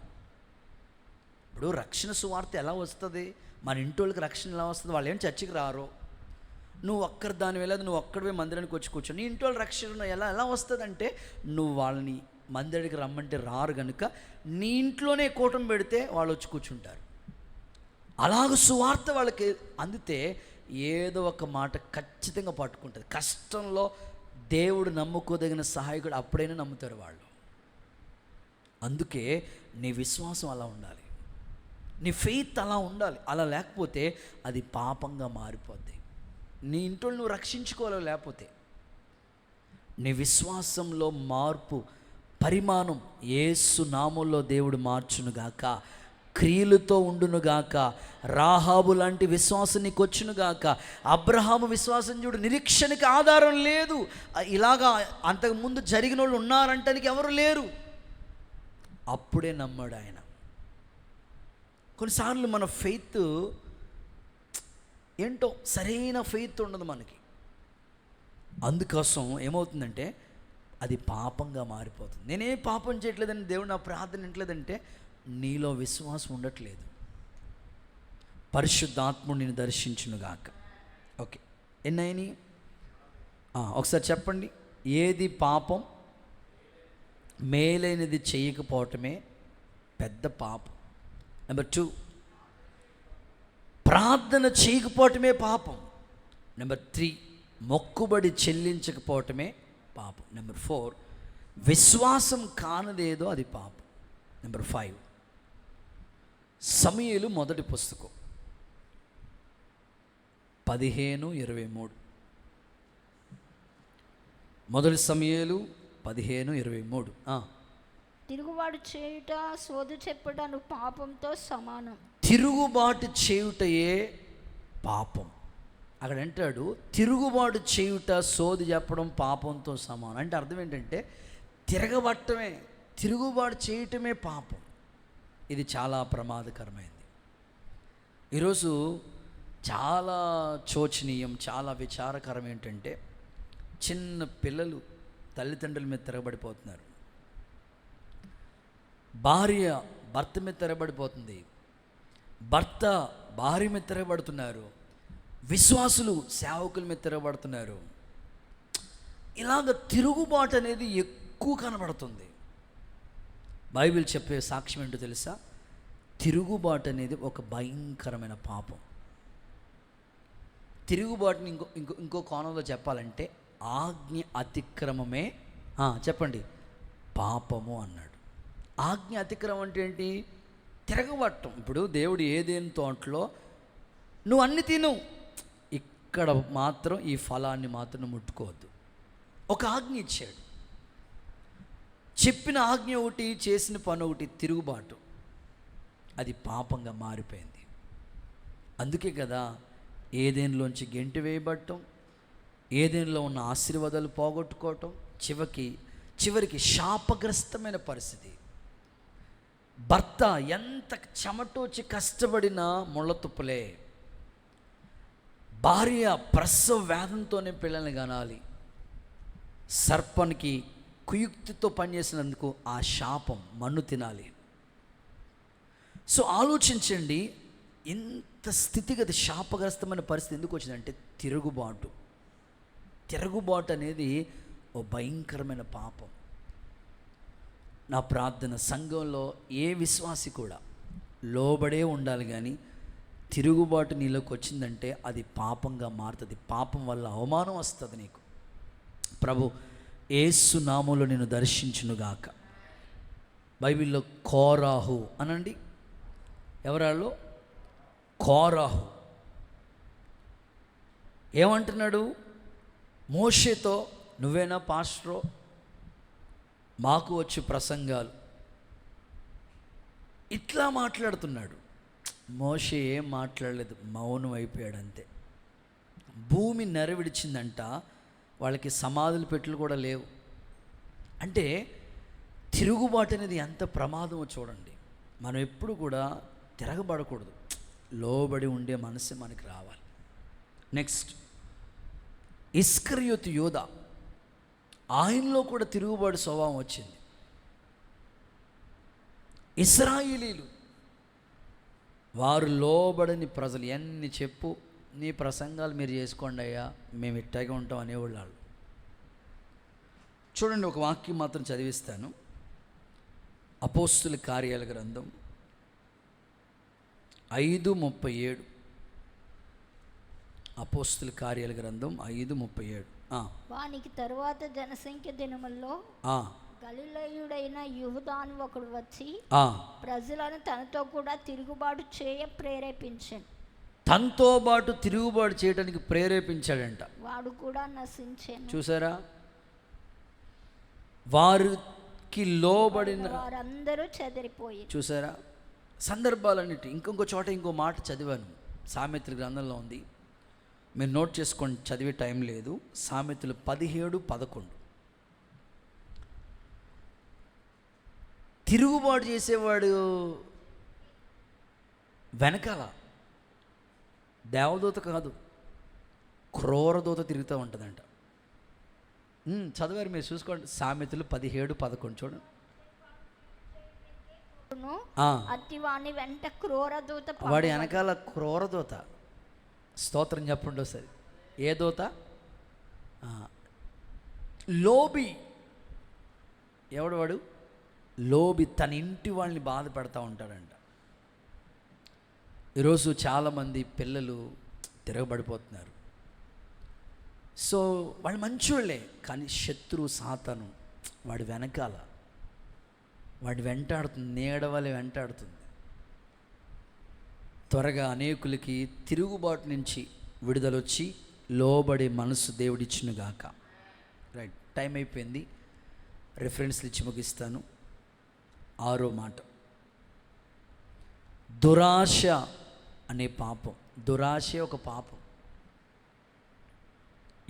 ఇప్పుడు రక్షణ సువార్త ఎలా వస్తుంది? మన ఇంటోళ్ళకి రక్షణ ఎలా వస్తుంది? వాళ్ళు ఏం చర్చికి రారు, నువ్వు ఒక్కరి దాని వెళ్ళదు, నువ్వు ఒక్కడివే మందిరానికి వచ్చి కూర్చో. నీ ఇంట్లో రక్షణ ఎలా వస్తుంది అంటే, నువ్వు వాళ్ళని మందిరానికి రమ్మంటే రారు కనుక నీ ఇంట్లోనే కూటమి పెడితే వాళ్ళు వచ్చి కూర్చుంటారు. అలాగ సువార్త వాళ్ళకి అందితే ఏదో ఒక మాట ఖచ్చితంగా పట్టుకుంటుంది. కష్టంలో దేవుడు నమ్ముకోదగిన సహాయకుడు అప్పుడైనా నమ్ముతారు వాళ్ళు. అందుకే నీ విశ్వాసం అలా ఉండాలి, నీ ఫెయిత్ అలా ఉండాలి. అలా లేకపోతే అది పాపంగా మారిపోద్ది. నీ ఇంట్లో నువ్వు రక్షించుకోవాలి. లేకపోతే నీ విశ్వాసంలో మార్పు, పరిమాణం యేసు నామంలో దేవుడు మార్చునుగాక, క్రియలతో ఉండునుగాక. రాహాబు లాంటి విశ్వాసం నీకు వచ్చునుగాక. అబ్రహాము విశ్వాసం చూడు, నిరీక్షణకి ఆధారం లేదు. ఇలాగా అంతకుముందు జరిగిన వాళ్ళు ఉన్నారంటానికి ఎవరు లేరు, అప్పుడే నమ్మాడు ఆయన. కొన్నిసార్లు మన ఫెయిత్ ఏంటో సరైన ఫెయిత్ ఉండదు మనకి. అందుకోసం ఏమవుతుందంటే అది పాపంగా మారిపోతుంది. నేనే పాపం చేయట్లేదని దేవుడు నా ప్రార్థన వినట్లేదంటే నీలో విశ్వాసం ఉండట్లేదు. పరిశుద్ధాత్ముడు నిన్ను దర్శించునుగాక. ఓకే, ఎన్నైనా ఒకసారి చెప్పండి. ఏది పాపం? మేలైనది చేయకపోవటమే పెద్ద పాపం. నెంబర్ 2, ప్రార్థన చేయకపోవటమే పాపం. నెంబర్ 3, మొక్కుబడి చెల్లించకపోవటమే పాపం. నెంబర్ 4, విశ్వాసం కానిదేదో అది పాపం. నెంబర్ 5, సమూయేలు మొదటి పుస్తకం 15:23. మొదటి సమూయేలు 15:23. తిరుగుబాటు చేయుట, సోదు చెప్పుట పాపంతో సమానం. తిరుగుబాటు చేయుటయే పాపం. అక్కడ అంటాడు తిరుగుబాటు చేయుట, సోది చెప్పడం పాపంతో సమానం. అంటే అర్థం ఏంటంటే తిరగబట్టమే, తిరుగుబాటు చేయటమే పాపం. ఇది చాలా ప్రమాదకరమైంది. ఈరోజు చాలా శోచనీయం, చాలా విచారకరం ఏంటంటే చిన్న పిల్లలు తల్లిదండ్రుల మీద తిరగబడిపోతున్నారు, భార్య భర్త మీద తిరగబడిపోతుంది, భర్త భార్య మీద తిరగబడుతున్నారు, విశ్వాసులు సేవకుల మీద తిరగబడుతున్నారు. ఇలాగ తిరుగుబాటు అనేది ఎక్కువ కనబడుతుంది. బైబిల్ చెప్పే సాక్ష్యం ఏంటో తెలుసా? తిరుగుబాటు అనేది ఒక భయంకరమైన పాపం. తిరుగుబాటుని ఇంకో కోణంలో చెప్పాలంటే ఆజ్ఞ అతిక్రమమే చెప్పండి పాపము అన్నాడు. ఆజ్ఞ అతిక్రమం అంటే ఏంటి? తిరగబట్టం. ఇప్పుడు దేవుడు ఏదేని తోటలో నువ్వు అన్ని తిను, ఇక్కడ మాత్రం ఈ ఫలాన్ని మాత్రం ముట్టుకోవద్దు, ఒక ఆజ్ఞ ఇచ్చాడు. చెప్పిన ఆజ్ఞ ఒకటి, చేసిన పని ఒకటి, తిరుగుబాటు. అది పాపంగా మారిపోయింది. అందుకే కదా ఏదేనిలోంచి గెంటి వేయబడటం, ఏదేనిలో ఉన్న ఆశీర్వాదాలు పోగొట్టుకోవటం, చివరికి శాపగ్రస్తమైన పరిస్థితి. భర్త ఎంత చెమటోచి కష్టపడినా ముళ్ళతుప్పులే, భార్య ప్రసవ వేదంతోనే పిల్లల్ని కనాలి, సర్పానికి కుయుక్తితో పనిచేసినందుకు ఆ శాపం మన్ను తినాలి. సో ఆలోచించండి, ఇంత స్థితిగతి శాపగ్రస్తమైన పరిస్థితి ఎందుకు వచ్చిందంటే తిరుగుబాటు అనేది ఓ భయంకరమైన పాపం. నా ప్రార్థన, సంఘంలో ఏ విశ్వాసి కూడా లోబడే ఉండాలి, కానీ తిరుగుబాటు నీలోకి వచ్చిందంటే అది పాపంగా మారుతుంది. పాపం వల్ల అవమానం వస్తుంది నీకు. ప్రభు యేసు నామములో నిన్ను దర్శించునుగాక. బైబిల్లో కోరాహు అనండి. ఎవరాళ్ళు? కోరాహు ఏమంటున్నాడు? మోషేతో, నువ్వేనా పాస్టరో, మాకు వచ్చి ప్రసంగాలు, ఇట్లా మాట్లాడుతున్నాడు. మోషే ఏం మాట్లాడలేదు, మౌనం అయిపోయాడు అంతే. భూమి నెరవిడిచిందంట, వాళ్ళకి సమాధులు పెట్టులు కూడా లేవు. అంటే తిరుగుబాటు అనేది ఎంత ప్రమాదమో చూడండి. మనం ఎప్పుడు కూడా తిరగబడకూడదు, లోబడి ఉండే మనసు మనకి రావాలి. నెక్స్ట్, ఇస్కరియోతు యోధ, ఆయనలో కూడా తిరుగుబాటు స్వభావం వచ్చింది. ఇశ్రాయేలీలు వారు లోబడని ప్రజలు, ఎన్ని చెప్పు నీ ప్రసంగాలు మీరు చేసుకోండి అయ్యా, మేము ఇట్టాగే ఉంటాం అనేవాళ్ళు వాళ్ళు. చూడండి, ఒక వాక్యం మాత్రం చదివిస్తాను. అపోస్తుల కార్యాల గ్రంథం 5:37. అపోస్తుల కార్యాల గ్రంథం 5:37. వానికి తరువాత జనసంఖ్య దినముల్లో గలిలయుడైన యూదాను ఒకడు వచ్చి ప్రజలను తనతో కూడా తిరుగుబాటు ప్రేరేపించాడు. తనతో పాటు తిరుగుబాటు చేయడానికి ప్రేరేపించాడంట. వాడు కూడా నశించాడు. చూసారా, వారికి లోబడిన వారందరూ చెదిరిపోయి. చూసారా సందర్భాలన్నిటి. ఇంకొక చోట ఇంకో మాట చదివాను, సామెతల గ్రంథంలో ఉంది, మీరు నోట్ చేసుకోండి, చదివే టైం లేదు. సామెతలు 17:11. తిరుగుబాటు చేసేవాడు వెనకాల దేవదూత కాదు, క్రూరదూత తిరుగుతూ ఉంటుందంట. చదివారు మీరు, చూసుకోండి. సామెతలు 17:11 చూడండి. అతివాని వెంట క్రూరదూత, వాడి వెనకాల క్రూరదూత. స్తోత్రం చెప్పండి ఒకసారి. ఏ దూత? లోబి. ఎవడు వాడు? లోబి. తన ఇంటి వాళ్ళని బాధ పెడతా ఉంటాడంట. ఈరోజు చాలామంది పిల్లలు తిరగబడిపోతున్నారు. సో వాళ్ళు మంచోళ్ళే, కానీ శత్రువు సాతాను వాడి వెనకాల, వాడి వెంటాడుతుంది, నీడవలే వెంటాడుతుంది. త్వరగా అనేకులకి తిరుగుబాటు నుంచి విడుదలొచ్చి లోబడే మనసు దేవుడిచ్చునుగాక. రైట్, టైం అయిపోయింది. రిఫరెన్స్లు ఇచ్చి ముగిస్తాను. 6వ మాట, దురాశ అనే పాపం. దురాశ ఒక పాపం.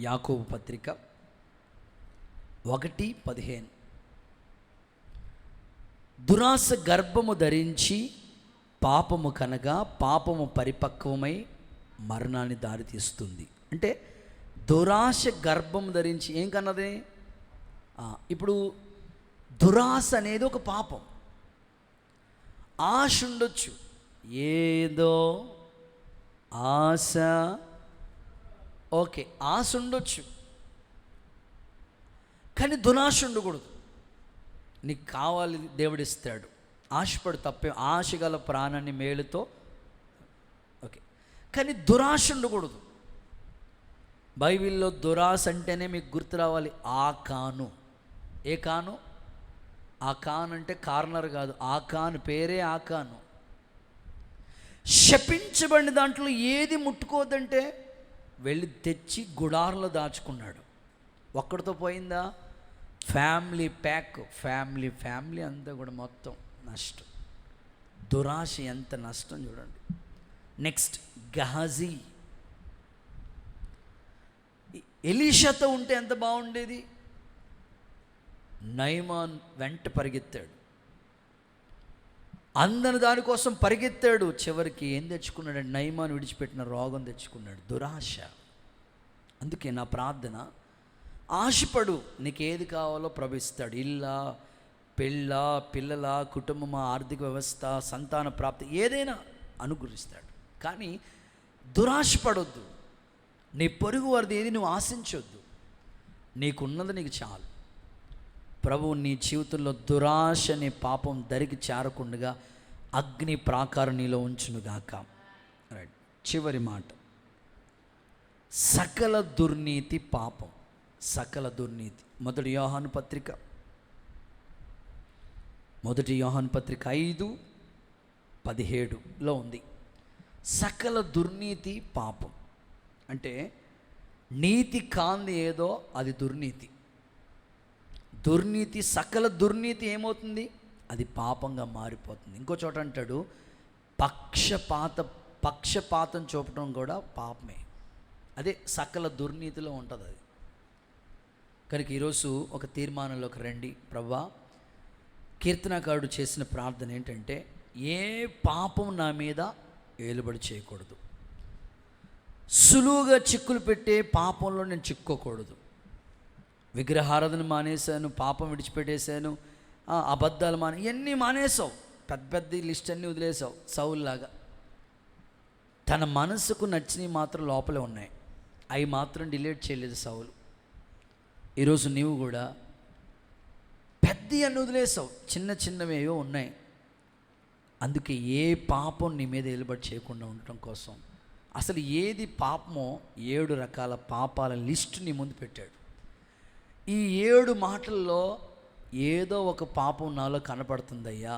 యాకోబు పత్రిక 1:15. దురాశ గర్భము ధరించి పాపము కనగా పాపము పరిపక్వమై మరణాన్ని దారితీస్తుంది. అంటే దురాశ గర్భం ధరించి ఏం కన్నది? ఇప్పుడు దురాశ అనేది ఒక పాపం. ఆశ ఉండొచ్చు, ఏదో ఆశ, ఓకే, ఆశ ఉండొచ్చు, కానీ దురాశ ఉండకూడదు. నీకు కావాలి, దేవుడిస్తాడు, ఆశపడు, తప్పే. ఆశ గల ప్రాణాన్ని మేలుతో, ఓకే, కానీ దురాశ ఉండకూడదు. బైబిల్లో దురాశ అంటేనే మీకు గుర్తు రావాలి ఆకాను. ఏ కాను? ఆకాను అంటే కార్నర్ కాదు, ఆకాను పేరే ఆకాను. శపించబడిన దాంట్లో ఏది ముట్టుకోవద్దంటే వెళ్ళి తెచ్చి గుడారంలో దాచుకున్నాడు. ఒక్కడితో పోయిందా? ఫ్యామిలీ ప్యాక్, ఫ్యామిలీ అంతా కూడా మొత్తం నష్టం. దురాశ ఎంత నష్టం చూడండి. నెక్స్ట్, గహాజీ. ఎలీషాతో ఉంటే ఎంత బాగుండేది. నయమాన్ వెంట పరిగెత్తాడు, అందని దానికోసం పరిగెత్తాడు. చివరికి ఏం తెచ్చుకున్నాడు? నయమాన్ విడిచిపెట్టిన రోగం తెచ్చుకున్నాడు. దురాశ. అందుకే నా ప్రార్థన, ఆశపడు, నీకేది కావాలో ప్రవహిస్తాడు. ఇల్లా, పెళ్ళ, పిల్లల, కుటుంబమా, ఆర్థిక వ్యవస్థ, సంతాన ప్రాప్తి, ఏదైనా అనుగ్రహిస్తాడు. కానీ దురాశపడొద్దు. నీ పొరుగు వారిది ఏది నువ్వు ఆశించొద్దు. నీకున్నది నీకు చాలు. ప్రభువు నీ జీవితంలో దురాశ అనే పాపం దరికి చేరకుండగా అగ్ని ప్రాకారం నీలో ఉంచునుగాక. రైట్, చివరి మాట, సకల దుర్నీతి పాపం. సకల దుర్నీతి. 1 యోహాను పత్రిక 5:17 ఉంది. సకల దుర్నీతి పాపం అంటే నీతి కాంది ఏదో అది దుర్నీతి. దుర్నీతి, సకల దుర్నీతి ఏమవుతుంది? అది పాపంగా మారిపోతుంది. ఇంకో చోట అంటాడు, పక్షపాతం చూపడం కూడా పాపమే. అదే సకల దుర్నీతిలో ఉంటుంది. అది కనుక ఈరోజు ఒక తీర్మానంలోకి రండి. ప్రభువా, కీర్తనకారుడు చేసిన ప్రార్థన ఏంటంటే, ఏ పాపం నా మీద ఏలుబడి చేయకూడదు, సులువుగా చిక్కులు పెట్టే పాపంలో నేను చిక్కోకూడదు. విగ్రహారాధన మానేశాను, పాపం విడిచిపెట్టేశాను, అబద్ధాలు ఇవన్నీ మానేసావు, పెద్ద పెద్ద లిస్ట్ అన్నీ వదిలేసావు. సౌలులాగా తన మనసుకు నచ్చినవి మాత్రం లోపలే ఉన్నాయి, అవి మాత్రం డిలీట్ చేయలేదు సౌలు. ఈరోజు నీవు కూడా పెద్ద అన్ని వదిలేసావు, చిన్న చిన్నవి ఏవో ఉన్నాయి. అందుకే ఏ పాపం నీ మీద ఏలుబడి చేయకుండా ఉండటం కోసం అసలు ఏది పాపమో 7 రకాల పాపాల లిస్టు నీ ముందు పెట్టాడు. ఈ 7 మాటల్లో ఏదో ఒక పాపం నాలో కనపడుతుందయ్యా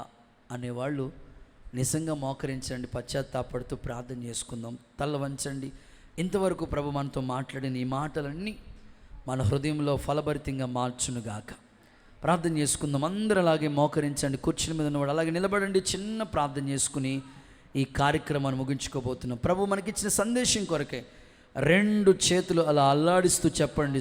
అనేవాళ్ళు నిజంగా మోకరించండి, పశ్చాత్తాపడుతూ ప్రార్థన చేసుకుందాం. తల వంచండి. ఇంతవరకు ప్రభు మనతో మాట్లాడిన ఈ మాటలన్నీ మన హృదయంలో ఫలభరితంగా మార్చునుగాక. ప్రార్థన చేసుకుందాం. అందరూ అలాగే మోకరించండి. కుర్చీల మీద ఉన్నవాడు అలాగే నిలబడండి. చిన్న ప్రార్థన చేసుకుని ఈ కార్యక్రమాన్ని ముగించుకోబోతున్నాం. ప్రభు మనకిచ్చిన సందేశం కొరకే 2 చేతులు అలా అల్లాడిస్తూ చెప్పండి.